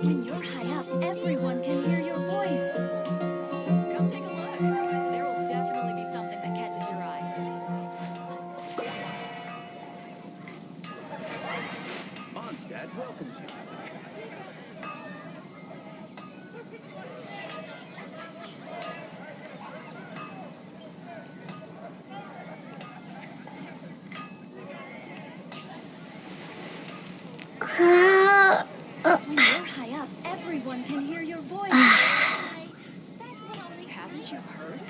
When you're high up, everyone can hear your voice. Come take a look. There will definitely be something that catches your eye. Mondstadt welcomes you. When you're high up, everyone can hear your voice. Haven't you heard?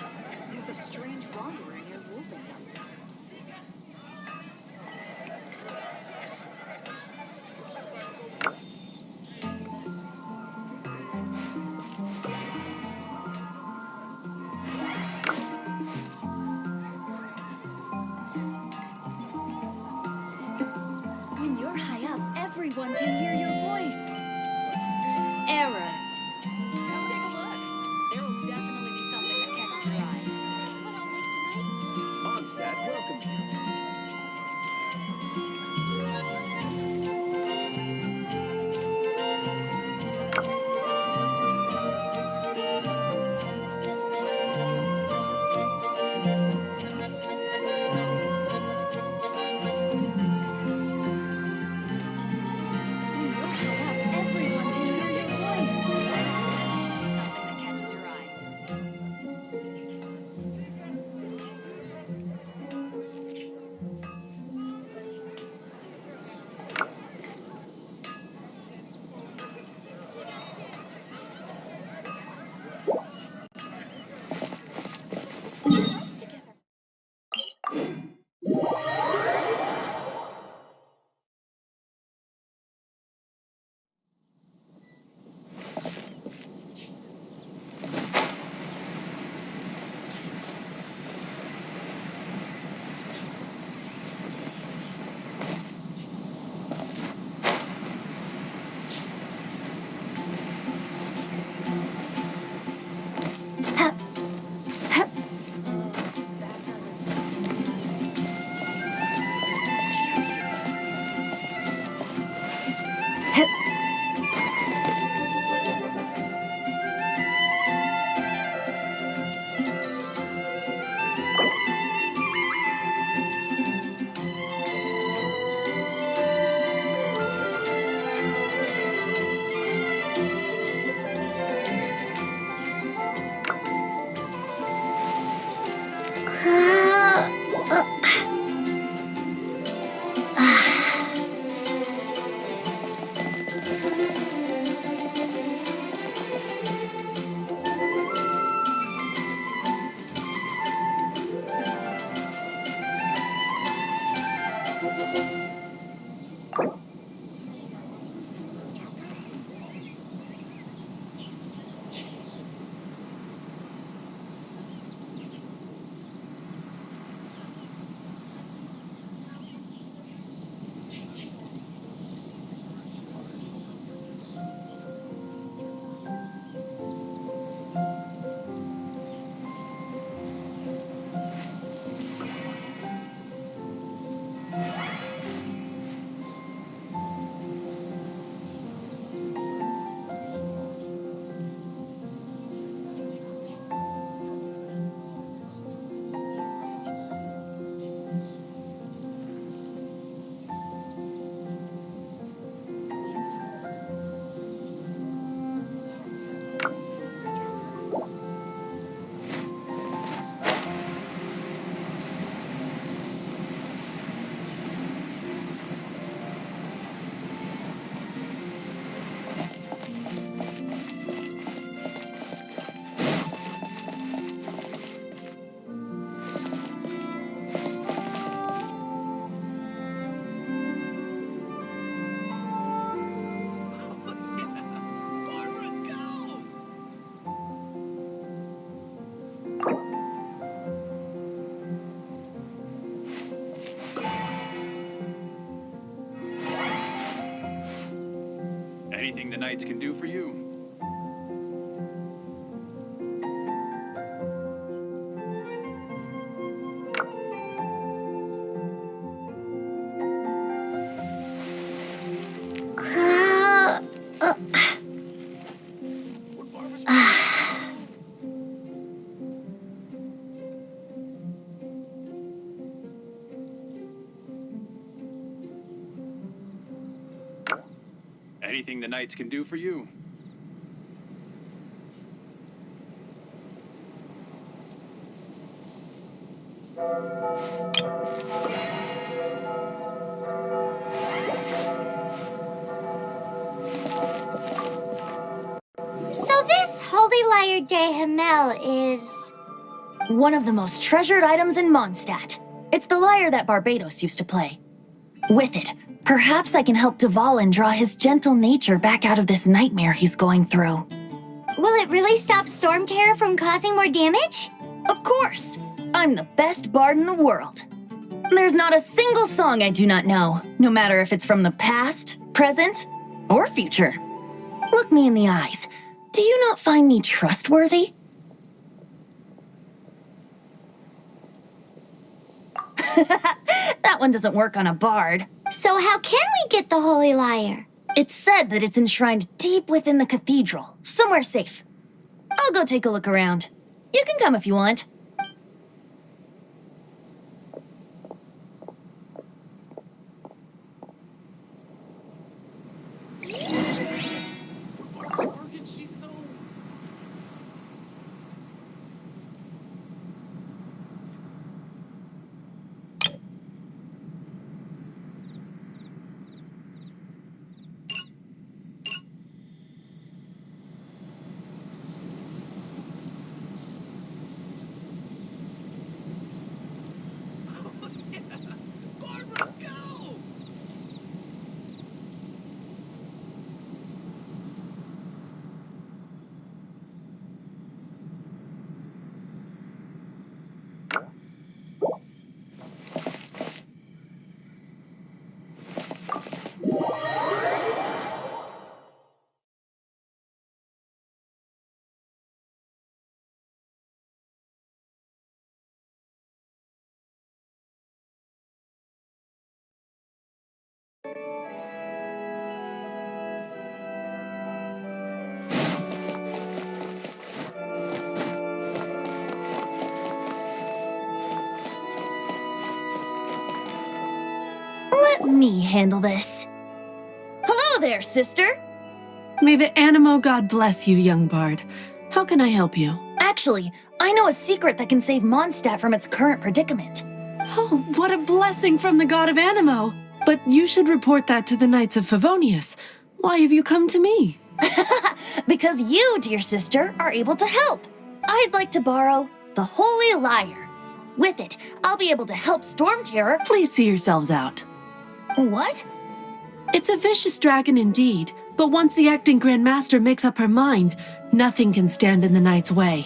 There's a strange wanderer near Wolfenham. When you're high up, everyone can hear your voice. Error. Come take a look. There will definitely be something that catches your eye. Mondstadt welcomes you. When you're high up, everyone can hear your voice. Something that catches your eye. the knights can do for you. Anything the knights can do for you. So this Holy Lyre de Himmel is... One of the most treasured items in Mondstadt. It's the lyre that Barbados used to play. With it, perhaps I can help Dvalin draw his gentle nature back out of this nightmare he's going through. Will it really stop Storm Terror from causing more damage? Of course! I'm the best bard in the world. There's not a single song I do not know, no matter if it's from the past, present, or future. Look me in the eyes. Do you not find me trustworthy? That one doesn't work on a bard. So how can we get the Holy Lyre? It's said that it's enshrined deep within the cathedral, somewhere safe. I'll go take a look around. You can come if you want. Let me handle this. Hello there, sister! May the Animo God bless you, young bard. How can I help you? Actually, I know a secret that can save Mondstadt from its current predicament. Oh, what a blessing from the god of Animo! But you should report that to the Knights of Favonius. Why have you come to me? Because you, dear sister, are able to help. I'd like to borrow the Holy Lyre. With it, I'll be able to help Storm Terror. Please see yourselves out. What? It's a vicious dragon indeed, but once the acting Grandmaster makes up her mind, nothing can stand in the Knight's way.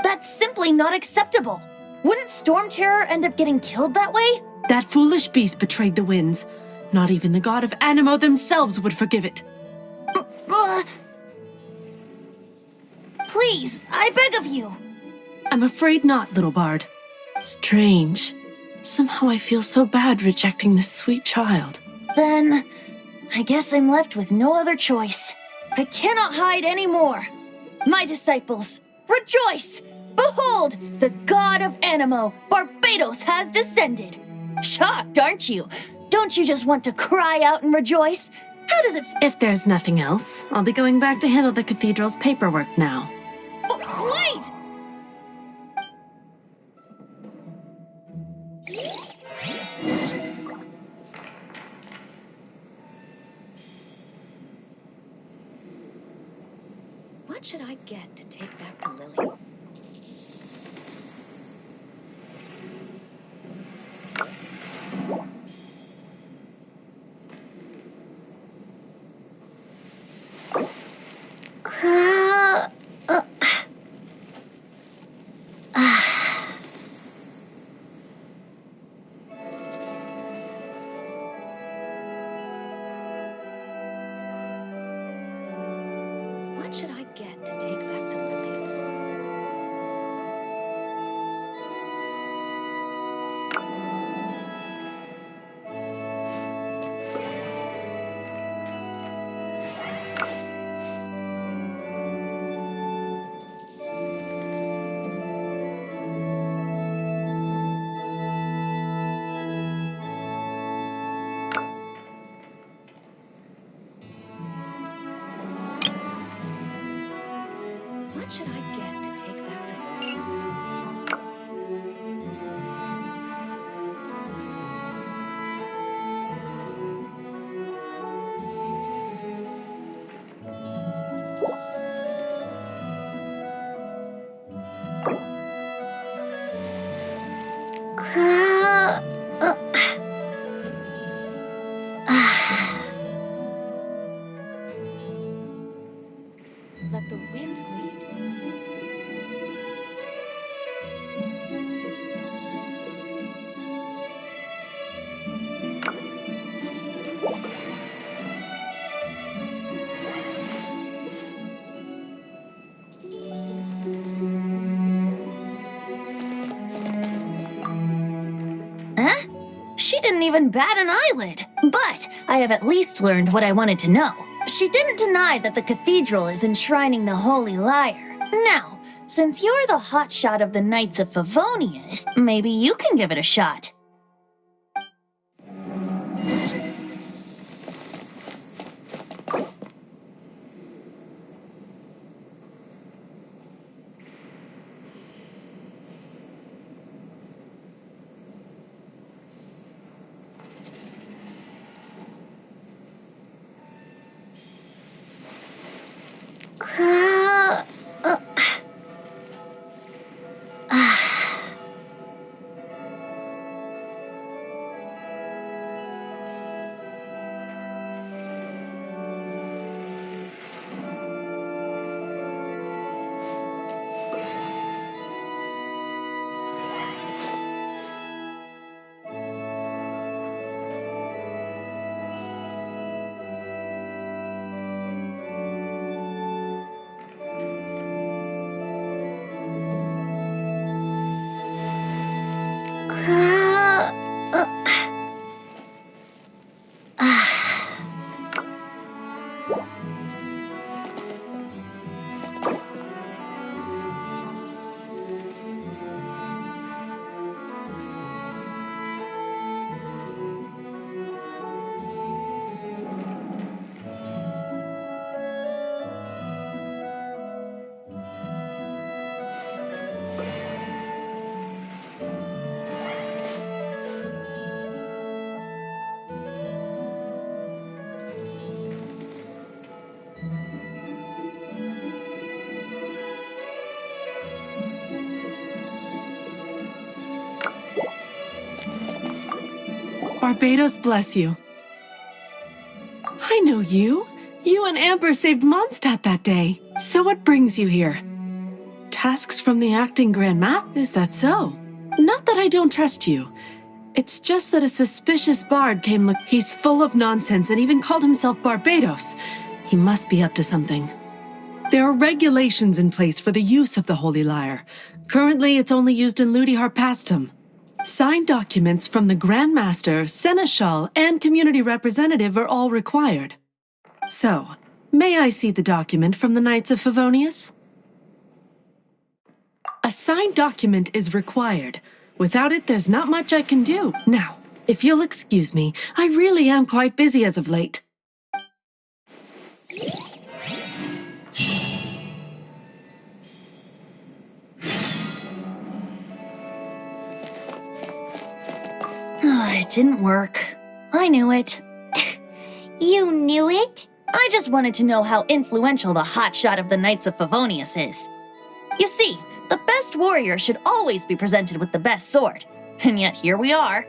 That's simply not acceptable. Wouldn't Storm Terror end up getting killed that way? That foolish beast betrayed the winds. Not even the god of Animo themselves would forgive it. Please, I beg of you. I'm afraid not, little bard. Strange. Somehow I feel so bad rejecting this sweet child. Then, I guess I'm left with no other choice. I cannot hide anymore. My disciples, rejoice! Behold, the god of Animo, Barbados, has descended. Shocked, aren't you? Don't you just want to cry out and rejoice? How does it If there's nothing else, I'll be going back to handle the cathedral's paperwork now. Wait! What should I get to take back to Lily? to take back to Lily? What should I get to take back to Venti? Let the wind lead. Huh? She didn't even bat an eyelid. But I have at least learned what I wanted to know. She didn't deny that the cathedral is enshrining the Holy Lyre. Now, since you're the hotshot of the Knights of Favonius, maybe you can give it a shot. Barbados bless you. I know you. You and Amber saved Mondstadt that day. So what brings you here? Tasks from the acting Grandmaster? Is that so? Not that I don't trust you. It's just that a suspicious bard came he's full of nonsense and even called himself Barbados. He must be up to something. There are regulations in place for the use of the Holy Lyre. Currently, it's only used in Ludi Harpastum. Signed documents from the Grandmaster, Seneschal, and community representative are all required. So, may I see the document from the Knights of Favonius? A signed document is required. Without it, there's not much I can do. Now, if you'll excuse me, I really am quite busy as of late. It didn't work. I knew it. You knew it? I just wanted to know how influential the hotshot of the Knights of Favonius is. You see, the best warrior should always be presented with the best sword. And yet here we are.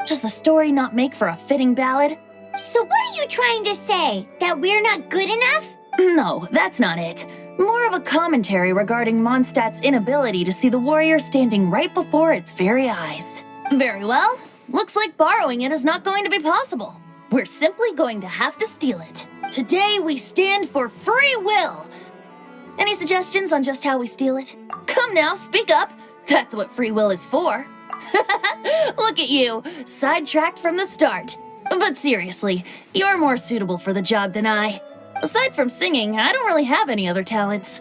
Does the story not make for a fitting ballad? So what are you trying to say? That we're not good enough? No, that's not it. More of a commentary regarding Mondstadt's inability to see the warrior standing right before its very eyes. Very well. Looks like borrowing it is not going to be possible. We're simply going to have to steal it. Today we stand for free will. Any suggestions on just how we steal it? Come now, speak up. That's what free will is for. Look at you, sidetracked from the start. But seriously, you're more suitable for the job than I. Aside from singing, I don't really have any other talents.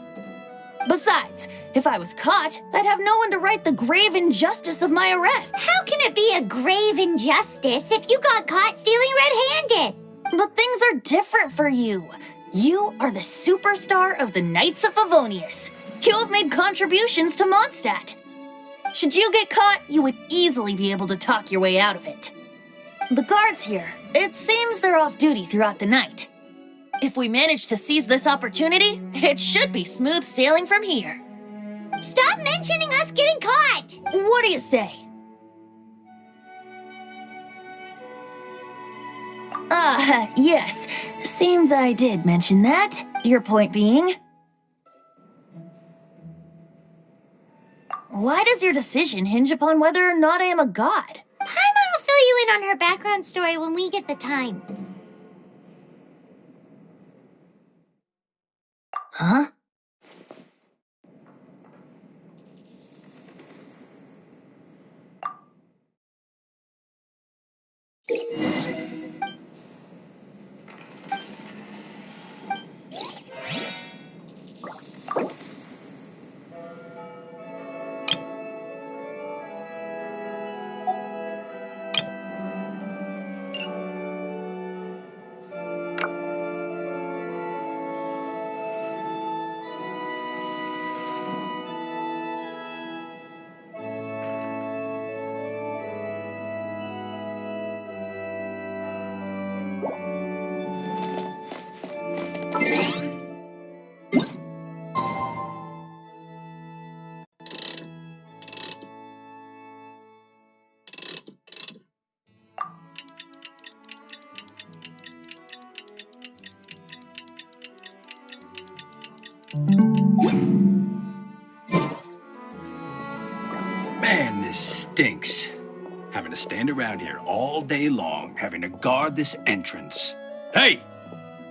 Besides, if I was caught, I'd have no one to right the grave injustice of my arrest. How can it be a grave injustice if you got caught stealing red-handed? But things are different for you. You are the superstar of the Knights of Favonius. You have made contributions to Mondstadt. Should you get caught, you would easily be able to talk your way out of it. The guards here, it seems they're off duty throughout the night. If we manage to seize this opportunity, it should be smooth sailing from here. Stop mentioning us getting caught! What do you say? Yes. Seems I did mention that. Your point being? Why does your decision hinge upon whether or not I am a god? Paimon will fill you in on her background story when we get the time. Huh? Man, this stinks. Having to stand around here all day long, having to guard this entrance. Hey!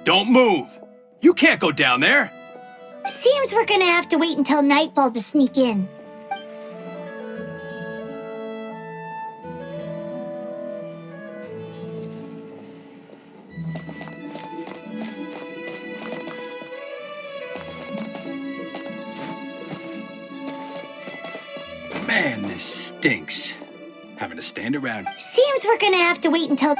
Don't move! You can't go down there! Seems we're gonna have to wait until nightfall to sneak in. Man, this stinks. Having to stand around. Seems we're gonna have to wait until...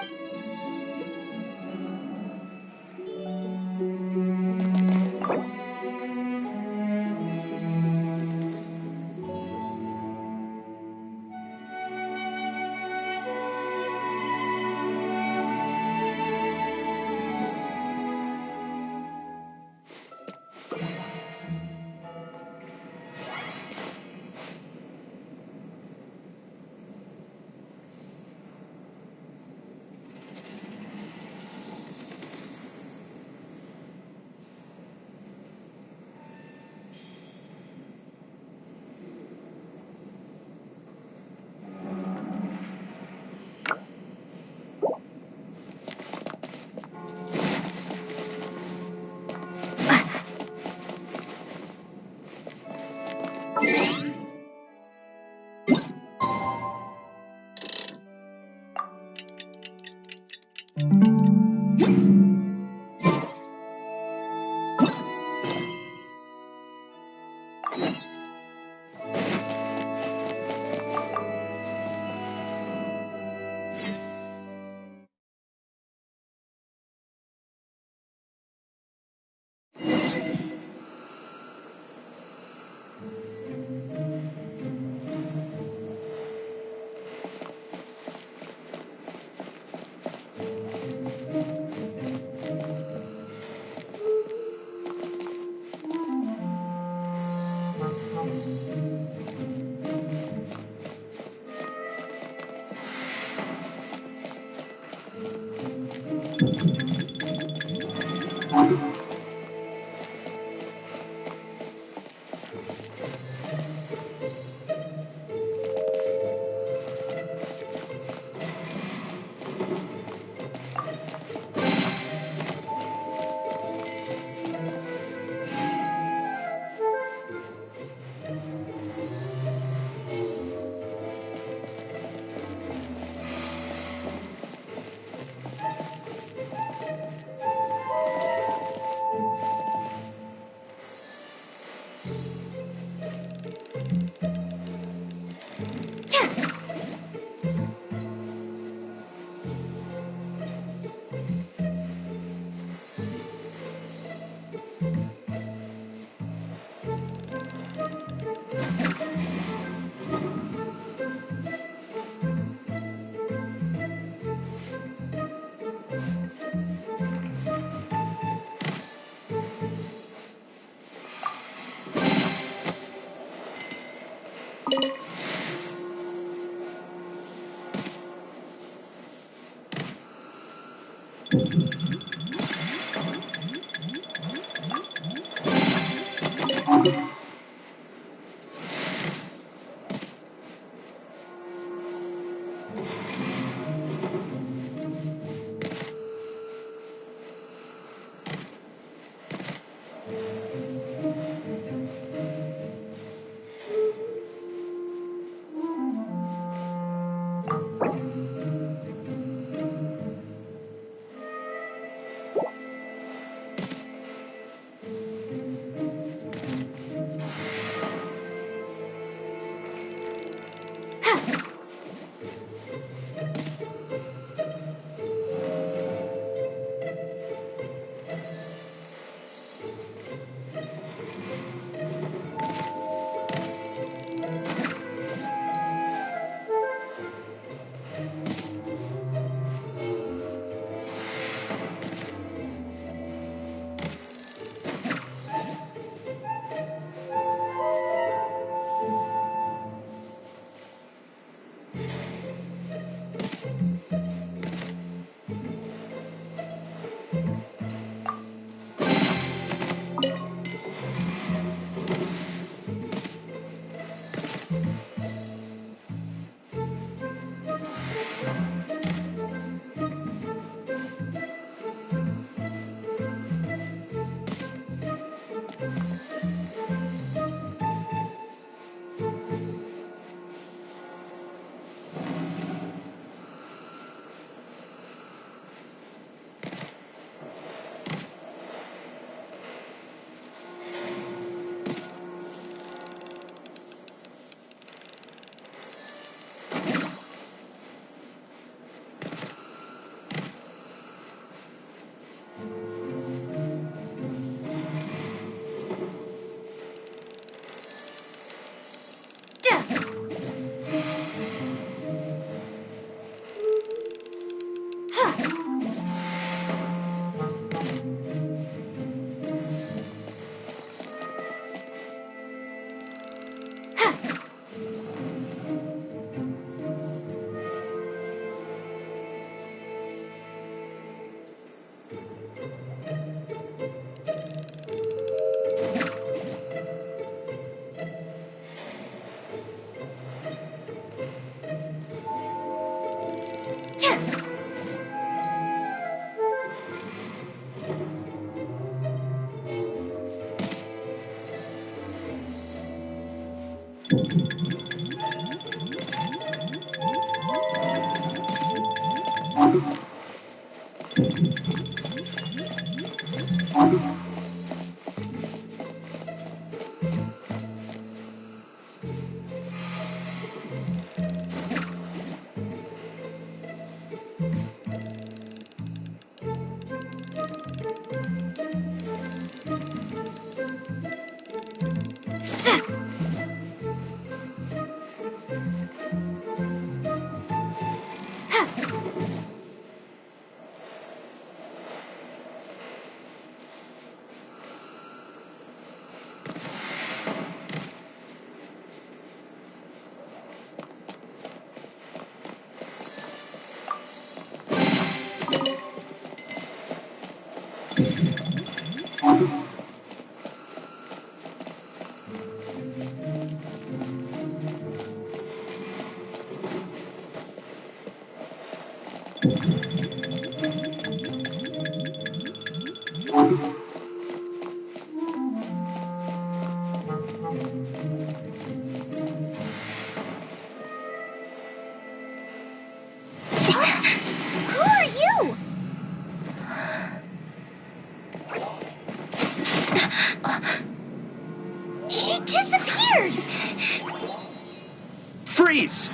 Freeze!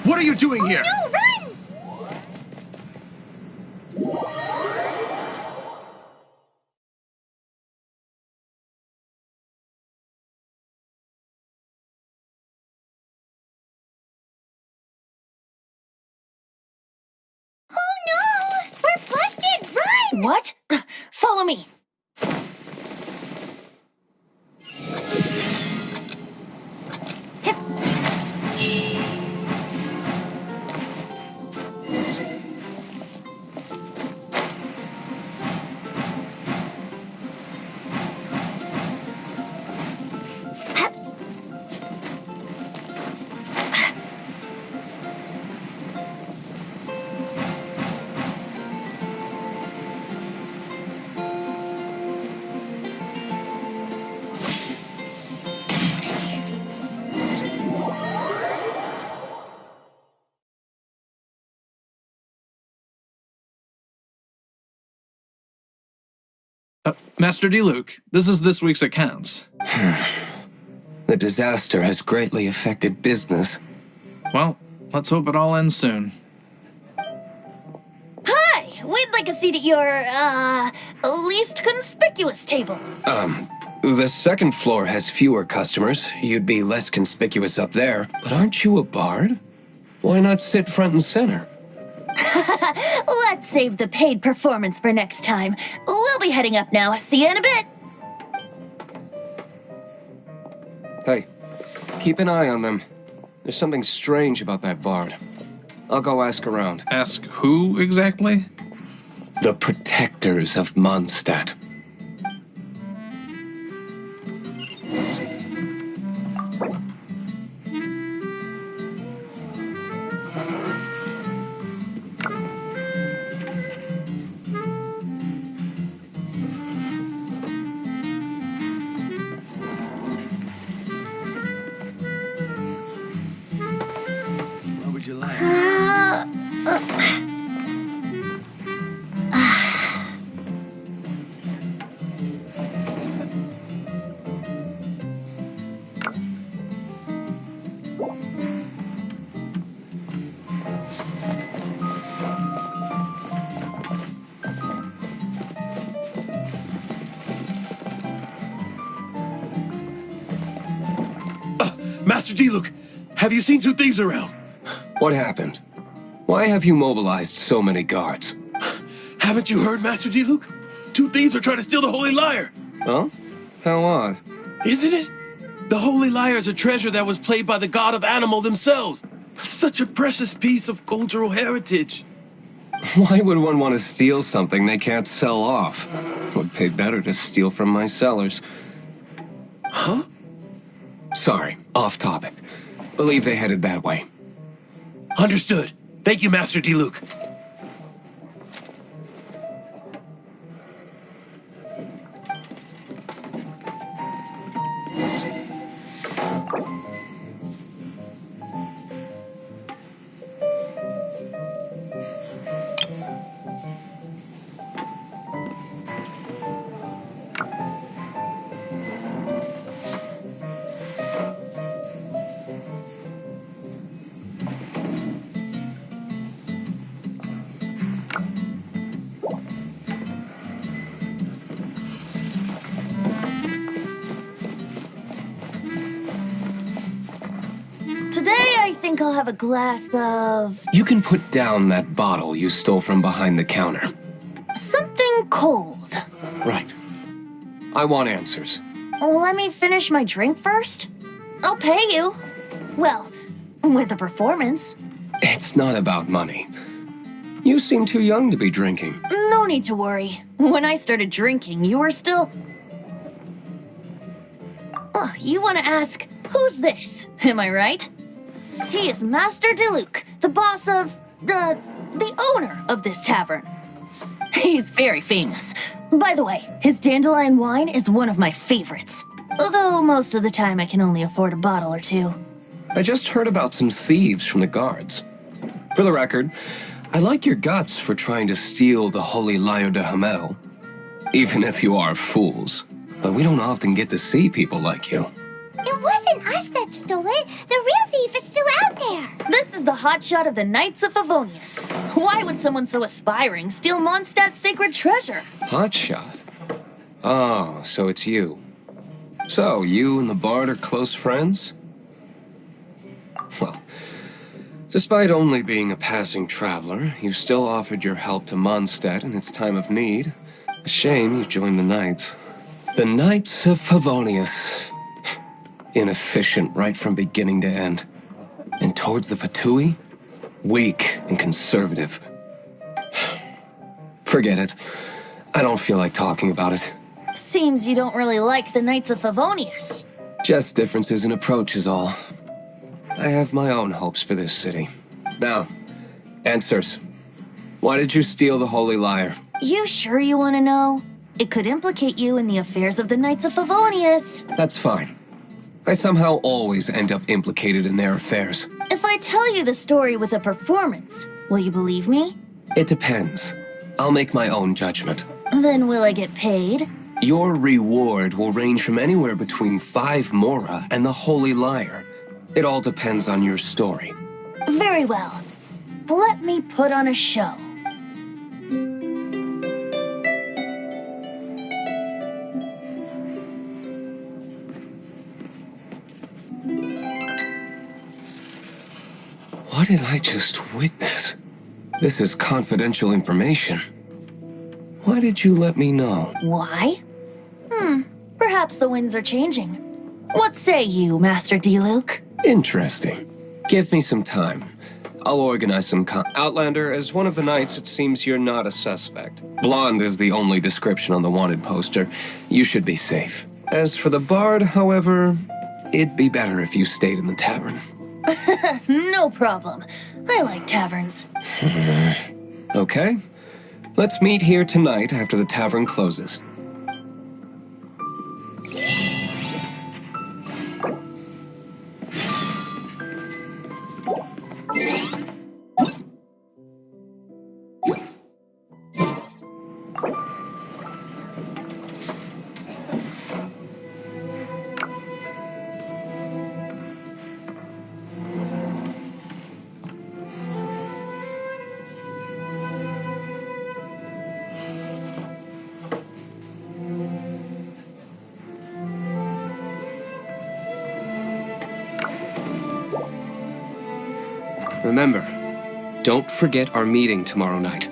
What are you doing here? No, run! Oh no! We're busted! Run! What? Follow me. Master D-Luke, this is this week's accounts. The disaster has greatly affected business. Well, let's hope it all ends soon. Hi! We'd like a seat at your, least conspicuous table. The second floor has fewer customers. You'd be less conspicuous up there. But aren't you a bard? Why not sit front and center? Let's save the paid performance for next time. We'll be heading up now. See you in a bit. Hey, keep an eye on them. There's something strange about that bard. I'll go ask around. Ask who exactly? The protectors of Mondstadt. What would you like? Master D-Luke, have you seen two thieves around? What happened? Why have you mobilized so many guards? Haven't you heard, Master D-Luke? Two thieves are trying to steal the Holy Lyre. Oh? How odd. Isn't it? The Holy Lyre is a treasure that was played by the god of animal themselves. Such a precious piece of cultural heritage. Why would one want to steal something they can't sell off? Would pay better to steal from my sellers. Huh? Sorry, off topic. Believe they headed that way. Understood. Thank you, Master D-Luke. Today, I think I'll have a glass of... You can put down that bottle you stole from behind the counter. something cold. Right. I want answers. Let me finish my drink first. I'll pay you. Well, with a performance. It's not about money. You seem too young to be drinking. No need to worry. When I started drinking, you were still... Oh, you want to ask, who's this? Am I right? He is Master D-Luke, the boss of... the owner of this tavern. He's very famous. By the way, his dandelion wine is one of my favorites. Although most of the time I can only afford a bottle or two. I just heard about some thieves from the guards. For the record, I like your guts for trying to steal the Holy Lyre de Hamel. Even if you are fools. But we don't often get to see people like you. It wasn't us that stole it. The real thief is still out there. This is the hotshot of the Knights of Favonius. Why would someone so aspiring steal Mondstadt's sacred treasure? Hotshot? Oh, so it's you. So, you and the Bard are close friends? Well, despite only being a passing traveler, you still offered your help to Mondstadt in its time of need. A shame you joined the Knights. The Knights of Favonius. Inefficient right from beginning to end. And towards the Fatui, weak and conservative. Forget it. I don't feel like talking about it. Seems you don't really like the Knights of Favonius. Just differences in approach is all. I have my own hopes for this city. Now, answers. Why did you steal the Holy Lyre? You sure you want to know? It could implicate you in the affairs of the Knights of Favonius. That's fine. I somehow always end up implicated in their affairs. If I tell you the story with a performance, will you believe me? It depends. I'll make my own judgment. Then will I get paid? Your reward will range from anywhere between 5 Mora and the Holy Liar. It all depends on your story. Very well. Let me put on a show. What did I just witness? This is confidential information. Why did you let me know? Why? Perhaps the winds are changing. What say you, Master D-Luke? Interesting. Give me some time. I'll organize some Outlander, as one of the knights, it seems you're not a suspect. Blonde is the only description on the wanted poster. You should be safe. As for the bard, however, it'd be better if you stayed in the tavern. No problem. I like taverns. Okay. Let's meet here tonight after the tavern closes. Remember, don't forget our meeting tomorrow night.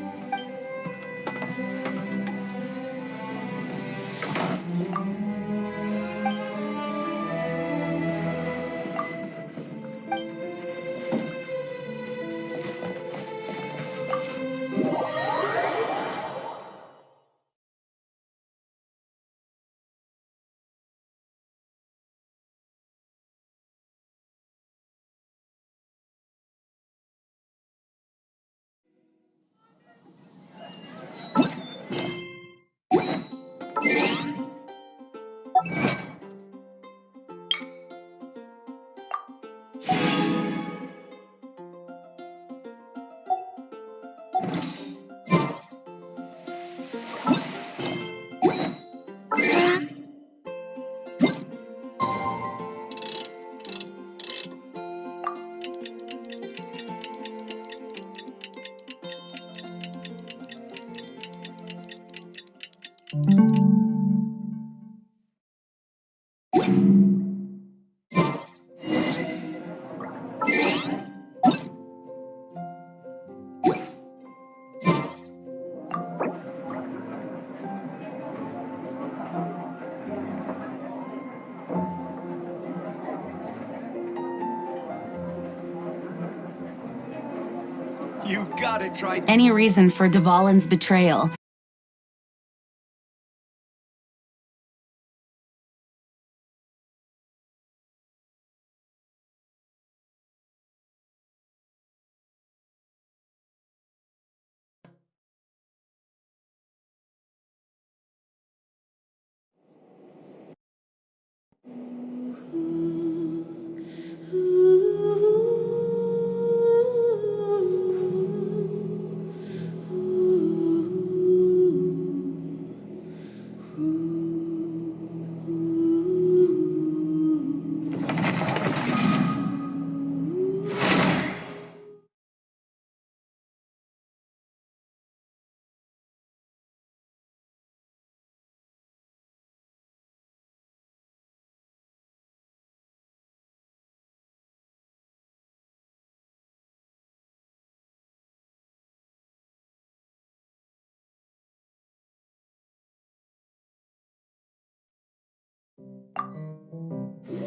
You gotta try. Any reason for Dvalin's betrayal?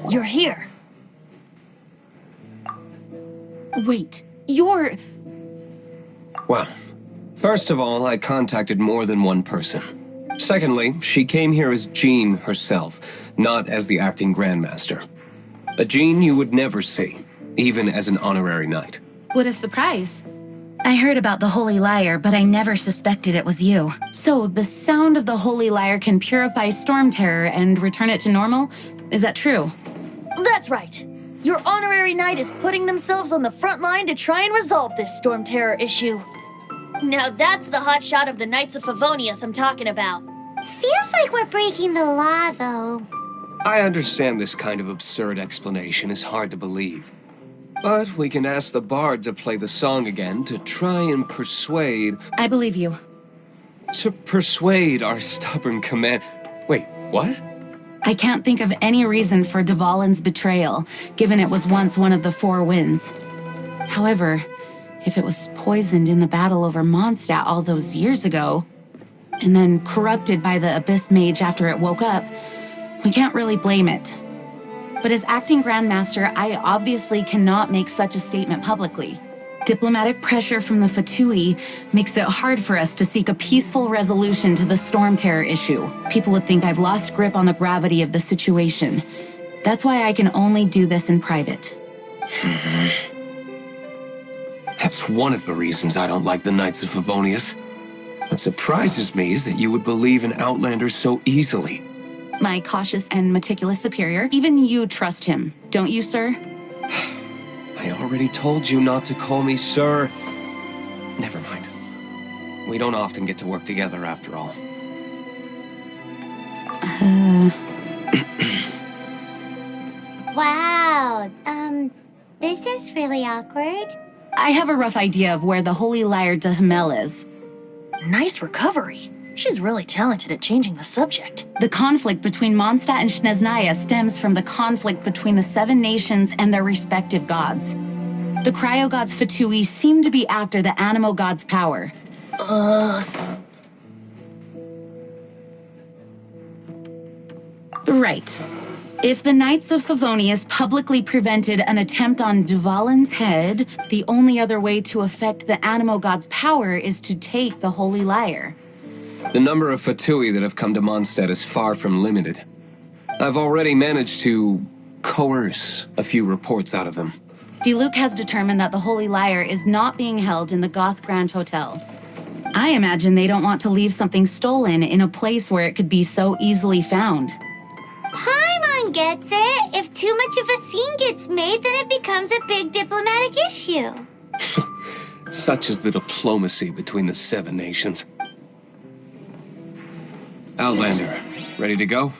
You're here. Wait, you're... Well, first of all, I contacted more than one person. Secondly, she came here as Jean herself, not as the acting Grandmaster. A Jean you would never see, even as an honorary knight. What a surprise. I heard about the Holy Liar, but I never suspected it was you. So, the sound of the Holy Liar can purify Storm Terror and return it to normal? Is that true? That's right. Your honorary knight is putting themselves on the front line to try and resolve this Storm Terror issue. Now that's the hot shot of the Knights of Favonius I'm talking about. Feels like we're breaking the law, though. I understand this kind of absurd explanation is hard to believe. But we can ask the bard to play the song again to try and persuade... I believe you. To persuade our stubborn command... Wait, what? I can't think of any reason for Dvalin's betrayal, given it was once one of the Four Winds. However, if it was poisoned in the battle over Mondstadt all those years ago, and then corrupted by the Abyss Mage after it woke up, we can't really blame it. But as acting Grandmaster, I obviously cannot make such a statement publicly. Diplomatic pressure from the Fatui makes it hard for us to seek a peaceful resolution to the Storm Terror issue. People would think I've lost grip on the gravity of the situation. That's why I can only do this in private. That's one of the reasons I don't like the Knights of Favonius. What surprises me is that you would believe in Outlanders so easily. My cautious and meticulous superior, even you trust him, don't you, sir? I already told you not to call me sir. Never mind. We don't often get to work together after all. Wow, this is really awkward. I have a rough idea of where the Holy Lyre de Himmel is. Nice recovery. She's really talented at changing the subject. The conflict between Mondstadt and Snezhnaya stems from the conflict between the Seven Nations and their respective gods. The cryo-gods Fatui seem to be after the Animo god's power. Right. If the Knights of Favonius publicly prevented an attempt on Dvalin's head, the only other way to affect the Animo god's power is to take the Holy Lyre. The number of Fatui that have come to Mondstadt is far from limited. I've already managed to coerce a few reports out of them. Diluc has determined that the Holy Lyre is not being held in the Goth Grand Hotel. I imagine they don't want to leave something stolen in a place where it could be so easily found. Paimon gets it. If too much of a scene gets made, then it becomes a big diplomatic issue. Such is the diplomacy between the Seven Nations. Outlander, ready to go?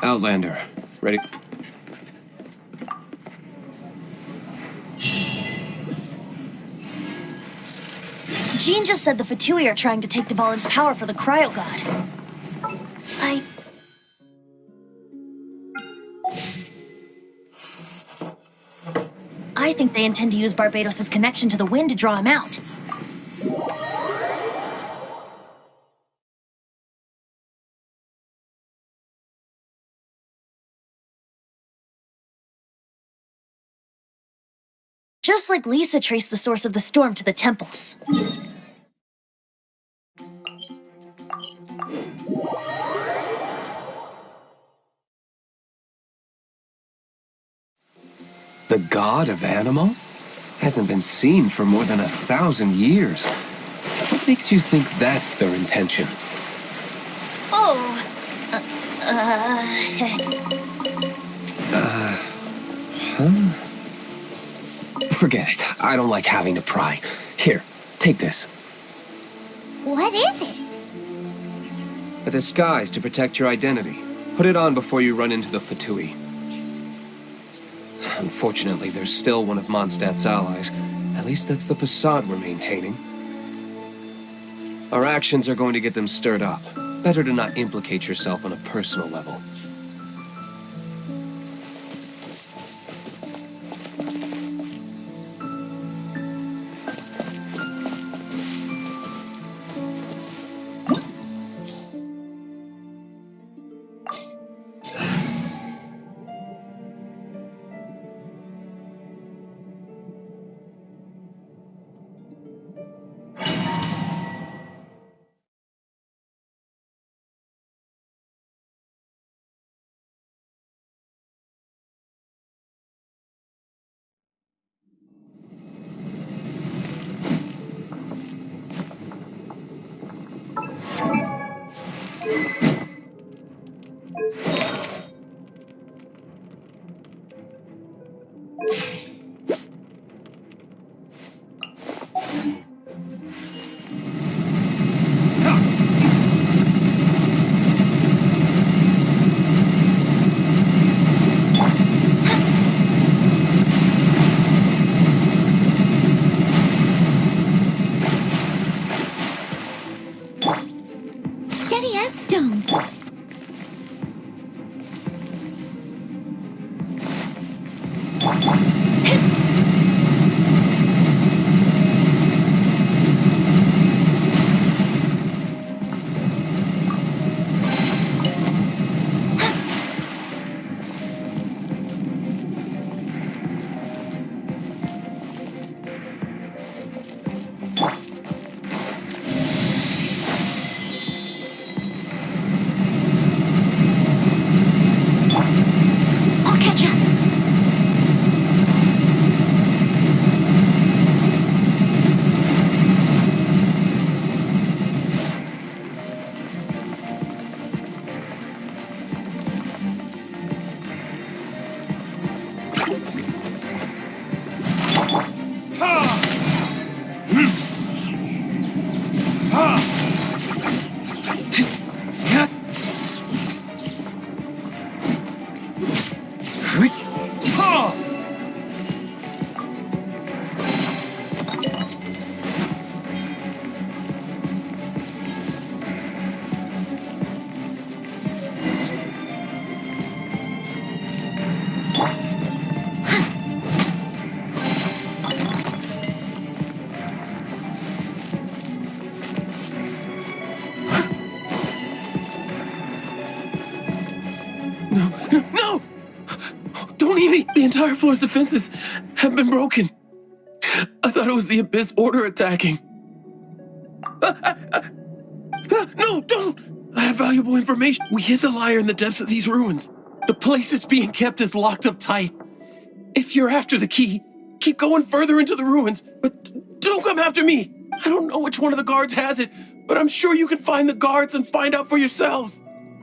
Outlander, ready? Jean just said the Fatui are trying to take Dvalin's power for the cryo god. I think they intend to use Barbados' connection to the wind to draw him out. Just like Lisa traced the source of the storm to the temples. The god of Animo? Hasn't been seen for more than 1,000 years. What makes you think that's their intention? Forget it. I don't like having to pry. Here, take this. What is it? A disguise to protect your identity. Put it on before you run into the Fatui. Unfortunately, there's still one of Mondstadt's allies. At least that's the facade we're maintaining. Our actions are going to get them stirred up. Better to not implicate yourself on a personal level. Steady as stone. I'll catch up. No! Don't eat me! The entire floor's defenses have been broken. I thought it was the Abyss Order attacking. No, don't! I have valuable information. We hid the liar in the depths of these ruins. The place it's being kept is locked up tight. If you're after the key, keep going further into the ruins, but don't come after me. I don't know which one of the guards has it, but I'm sure you can find the guards and find out for yourselves.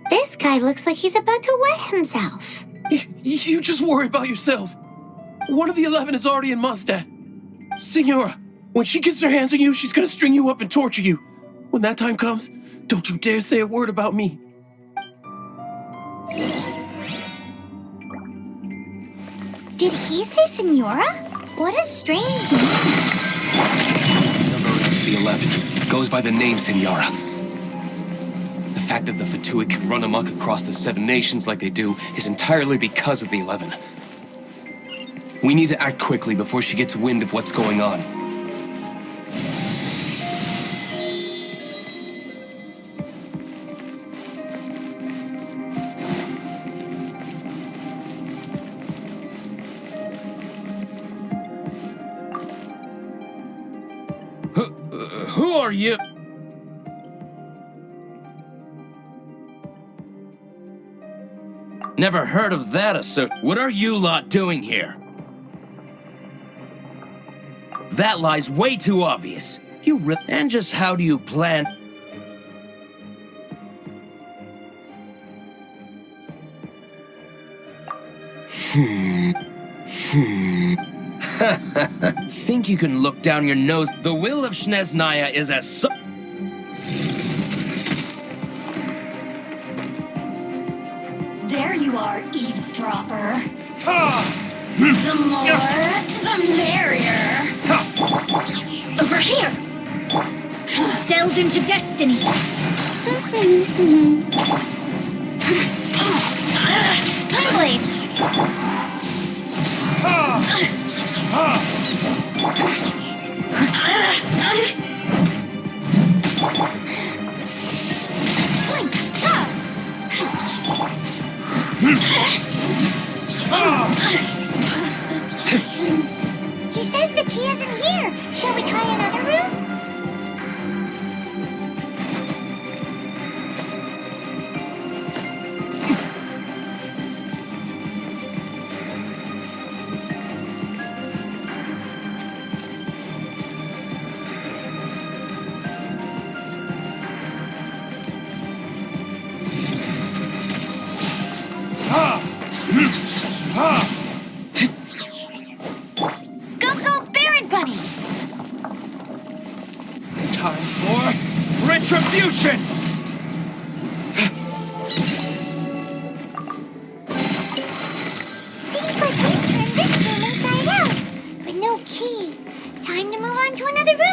This guy looks like he's about to wet himself. You just worry about yourselves. One of the 11 is already in Mondstadt. Signora, when she gets her hands on you, she's gonna string you up and torture you. When that time comes, don't you dare say a word about me. Did he say Senora? What a strange name. Number 8 of the 11 goes by the name Senora. The fact that the Fatui can run amok across the 7 nations like they do is entirely because of the 11. We need to act quickly before she gets wind of what's going on. Who are you? Never heard of that, What are you lot doing here? That lie's way too obvious. And just how do you plan? Think you can look down your nose? The will of Snezhnaya is as There you are, eavesdropper. The more, the merrier. Over here. Delve into destiny. He says the key isn't here. Shall we try another room? retribution! Seems like we've turned this room inside out, but no key. Time to move on to another room.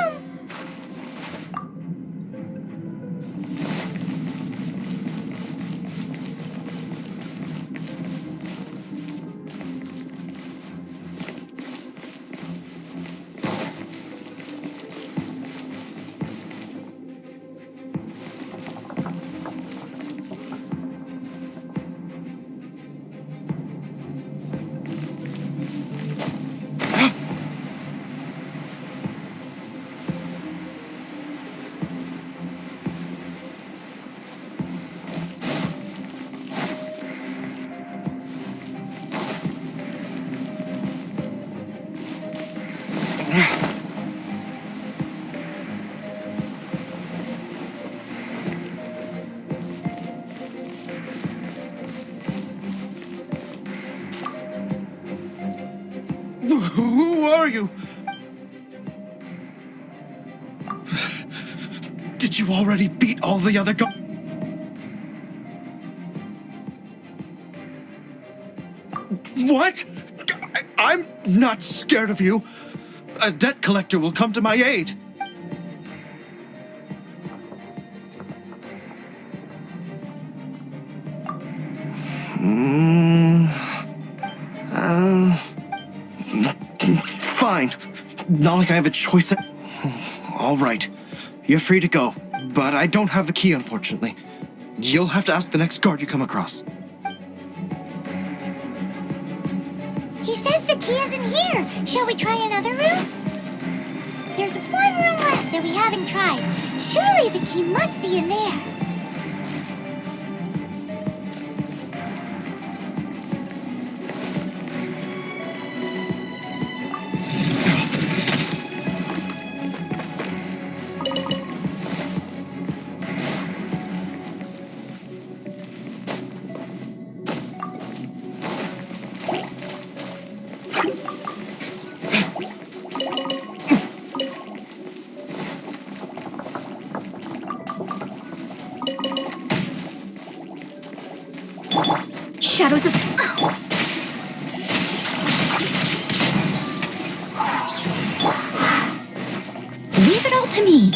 Who are you? Did you already beat all the other guards? What? I'm not scared of you. A debt collector will come to my aid. Fine. Not like I have a choice. All right. You're free to go, but I don't have the key, unfortunately. You'll have to ask the next guard you come across. He says the key isn't here. Shall we try another room? There's one room left that we haven't tried. Surely the key must be in there. Shadows of... Leave it all to me.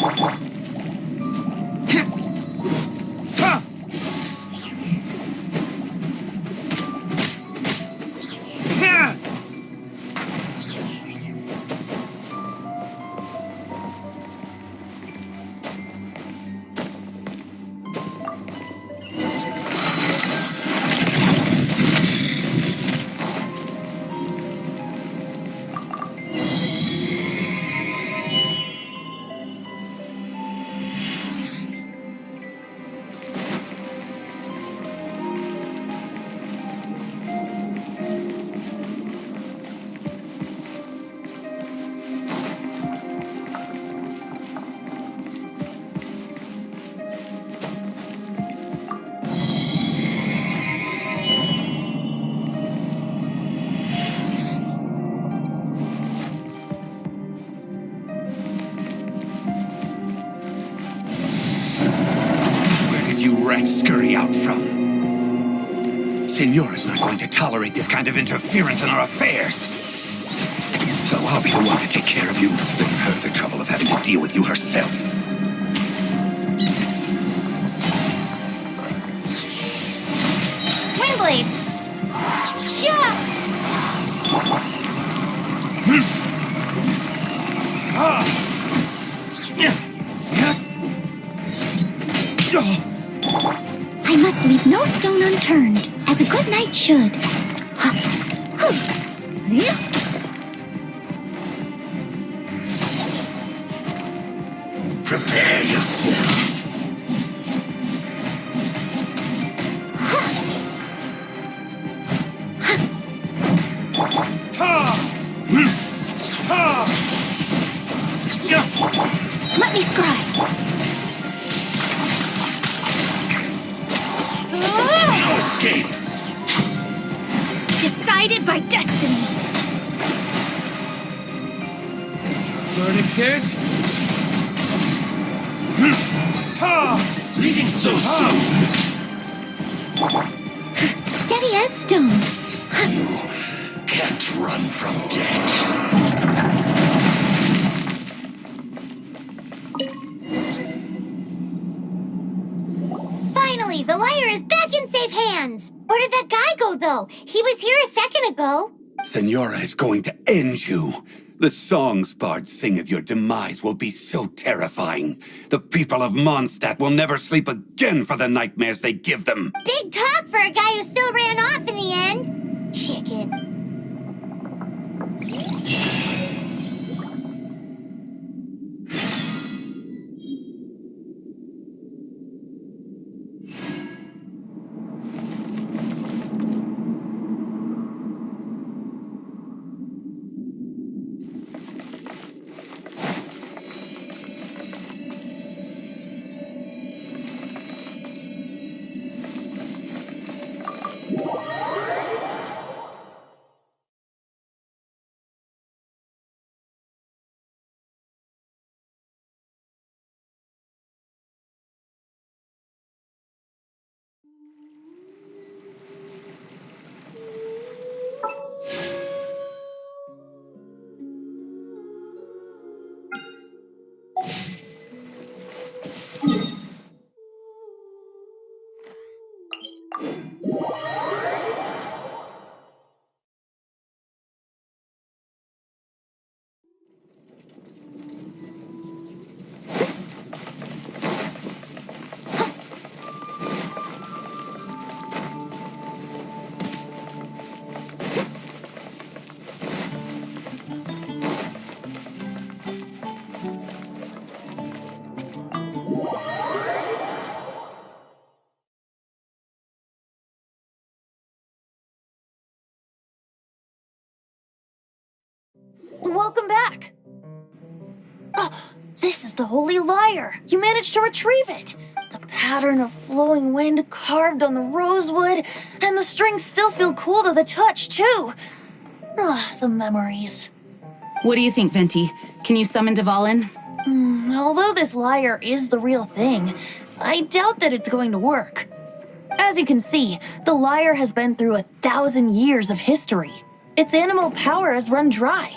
Scurry out from. Senora's not going to tolerate this kind of interference in our affairs. So I'll be the one to take care of you, save her the trouble of having to deal with you herself. Windblade! Yeah! I must leave no stone unturned, as a good knight should. Prepare yourself. Let me scry. No escape. Decided by destiny. Verdict is... Leaving so soon? Steady as stone. You can't run from death. Finally, the lyre is back in safe hands. Where did that guy go, though? He was here a second ago. Senora is going to end you. The songs bards sing of your demise will be so terrifying. The people of Mondstadt will never sleep again for the nightmares they give them. Big talk for a guy who still ran off in the end. Chicken. Welcome back. Oh, this is the Holy Lyre. You managed to retrieve it. The pattern of flowing wind carved on the rosewood, and the strings still feel cool to the touch, too. Ah, the memories. What do you think, Venti? Can you summon Dvalin? Although this lyre is the real thing, I doubt that it's going to work. As you can see, the lyre has been through 1,000 years of history. Its animal power has run dry.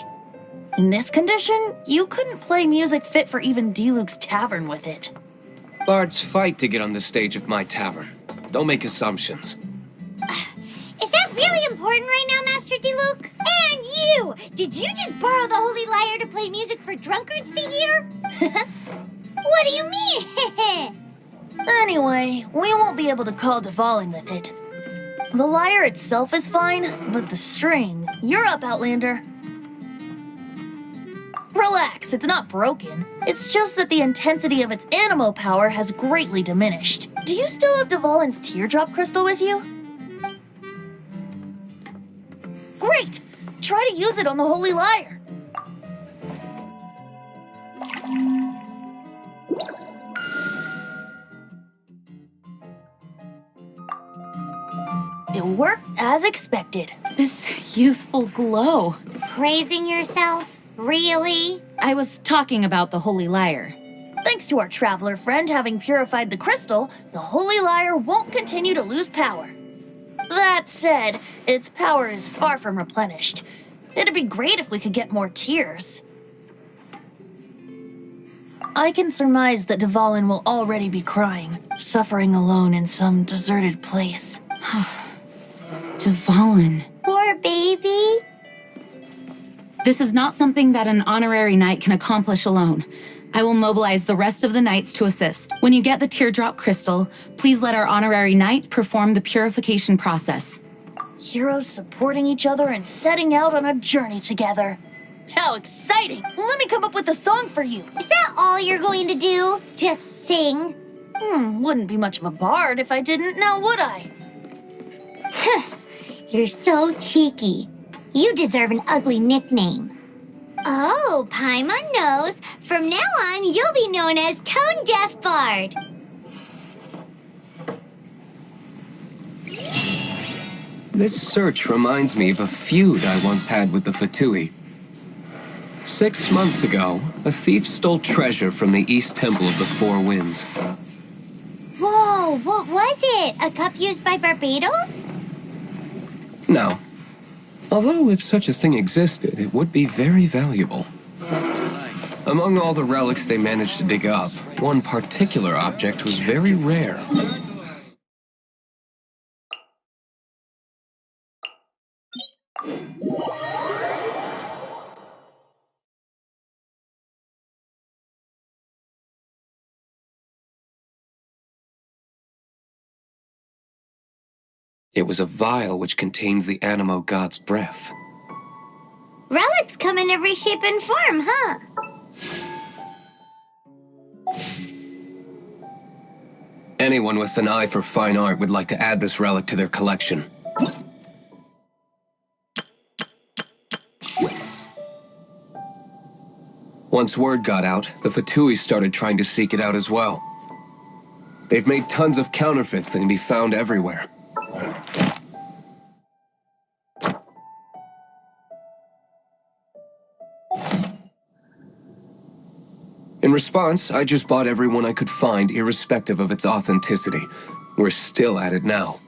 In this condition, you couldn't play music fit for even D-Luke's tavern with it. Bards fight to get on the stage of my tavern. Don't make assumptions. Is that really important right now, Master D-Luke? And you! Did you just borrow the Holy Lyre to play music for drunkards to hear? What do you mean? Anyway, we won't be able to call Dvalin with it. The lyre itself is fine, but the string... You're up, Outlander. Relax, it's not broken. It's just that the intensity of its animal power has greatly diminished. Do you still have Dvalin's teardrop crystal with you? Great! Try to use it on the Holy Lyre. It worked as expected. This youthful glow. Praising yourself? Really? I was talking about the Holy Lyre. Thanks to our traveler friend having purified the crystal, the Holy Lyre won't continue to lose power. That said, its power is far from replenished. It'd be great if we could get more tears. I can surmise that Dvalin will already be crying, suffering alone in some deserted place. Dvalin. Poor baby. This is not something that an honorary knight can accomplish alone. I will mobilize the rest of the knights to assist. When you get the teardrop crystal, please let our honorary knight perform the purification process. Heroes supporting each other and setting out on a journey together. How exciting! Let me come up with a song for you. Is that all you're going to do? Just sing? Wouldn't be much of a bard if I didn't, now would I? You're so cheeky. You deserve an ugly nickname. Oh, Paimon knows. From now on, you'll be known as Tone Deaf Bard. This search reminds me of a feud I once had with the Fatui. 6 months ago, a thief stole treasure from the East Temple of the Four Winds. Oh, what was it? A cup used by Barbados? No. Although if such a thing existed, it would be very valuable. Among all the relics they managed to dig up, one particular object was very rare. It was a vial which contained the Animo god's breath. Relics come in every shape and form, huh? Anyone with an eye for fine art would like to add this relic to their collection. Once word got out, the Fatui started trying to seek it out as well. They've made tons of counterfeits that can be found everywhere. In response, I just bought everyone I could find, irrespective of its authenticity. We're still at it now.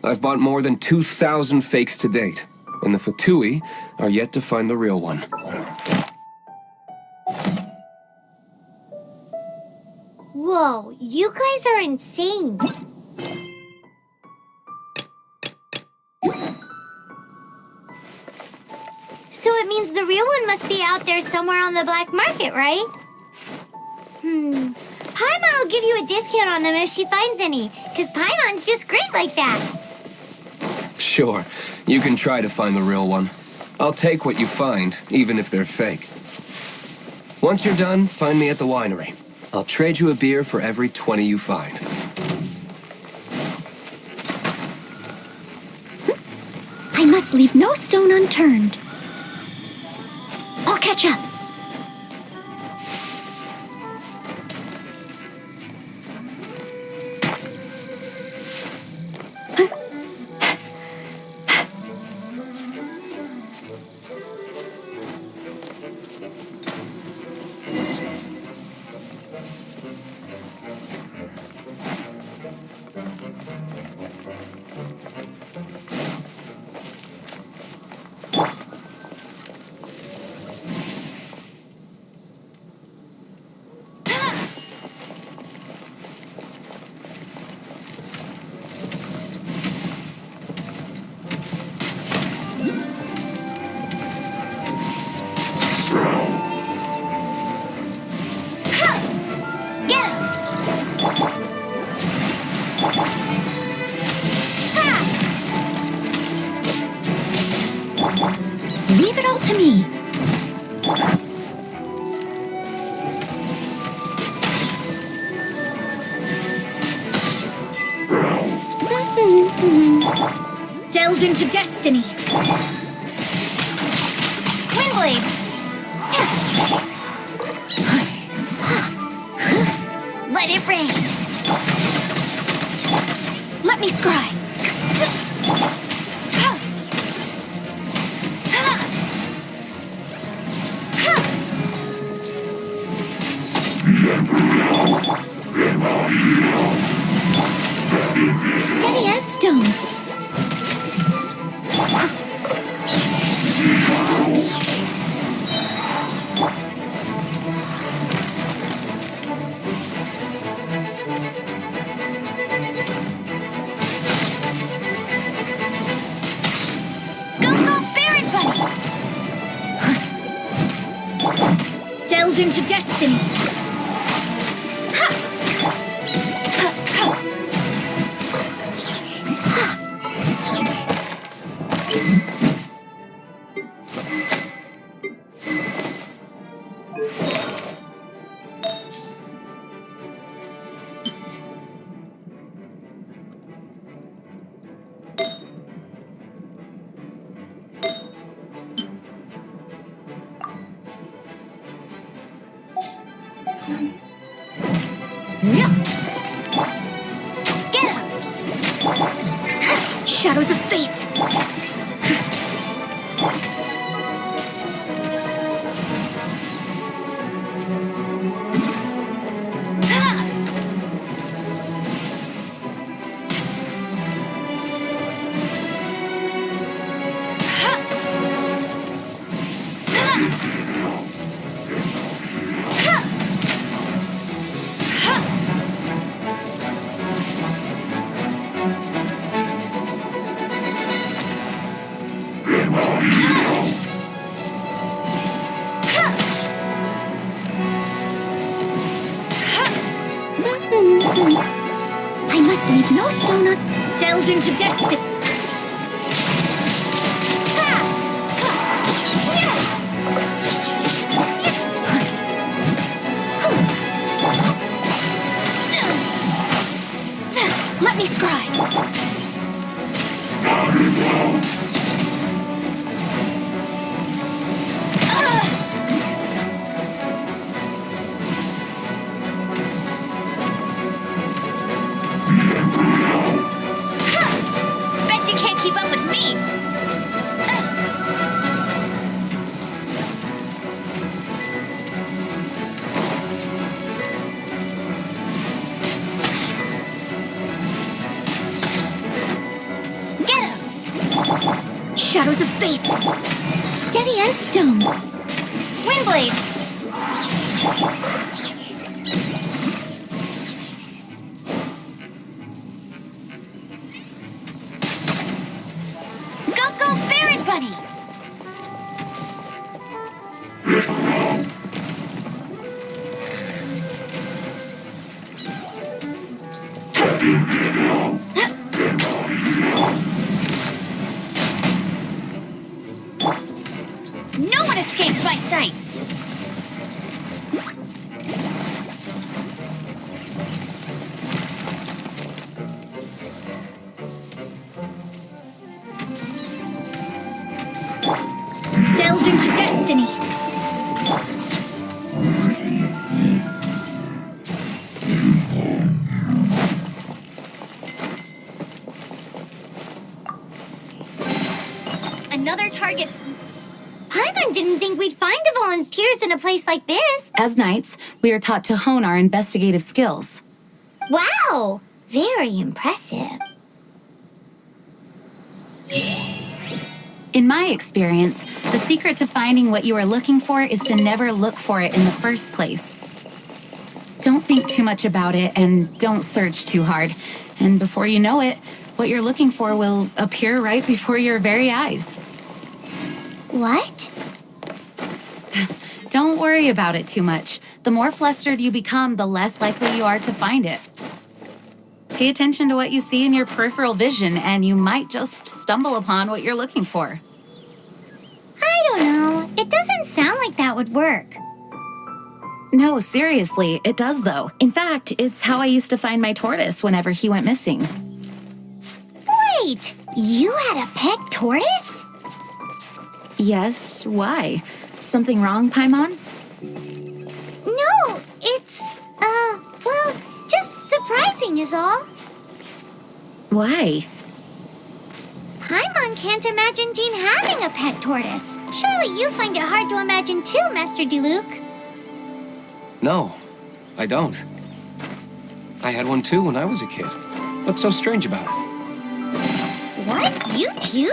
I've bought more than 2,000 fakes to date, and the Fatui are yet to find the real one. Whoa, you guys are insane. So it means the real one must be out there somewhere on the black market, right? Paimon will give you a discount on them if she finds any, because Paimon's just great like that. Sure, you can try to find the real one. I'll take what you find, even if they're fake. Once you're done, find me at the winery. I'll trade you a beer for every 20 you find. I must leave no stone unturned. I'll catch up. Leave it all to me. Delve into destiny. Windblade. Let it rain. Let me scry. Steady as stone. Delve into destiny. Shadows of fate. I must leave no stone un... Delve into destiny. Let me scry. Bet you can't keep up with me. Get him! Shadows of fate. Steady as stone. Windblade. Go, Barret Bunny! No one escapes my sights! Delve into destiny! Another target. Paimon didn't think we'd find Dvalin's tears in a place like this. As knights, we are taught to hone our investigative skills. Wow! Very impressive. In my experience, the secret to finding what you are looking for is to never look for it in the first place. Don't think too much about it and don't search too hard. And before you know it, what you're looking for will appear right before your very eyes. What? Don't worry about it too much. The more flustered you become, the less likely you are to find it. Pay attention to what you see in your peripheral vision, and you might just stumble upon what you're looking for. I don't know. It doesn't sound like that would work. No, seriously, it does though. In fact, it's how I used to find my tortoise whenever he went missing. Wait! You had a pet tortoise? Yes, why? Something wrong, Paimon? No, it's, well, just surprising is all. Why? Paimon can't imagine Jean having a pet tortoise. Surely you find it hard to imagine too, Master Diluc. No, I don't. I had one too when I was a kid. What's so strange about it? What? You too?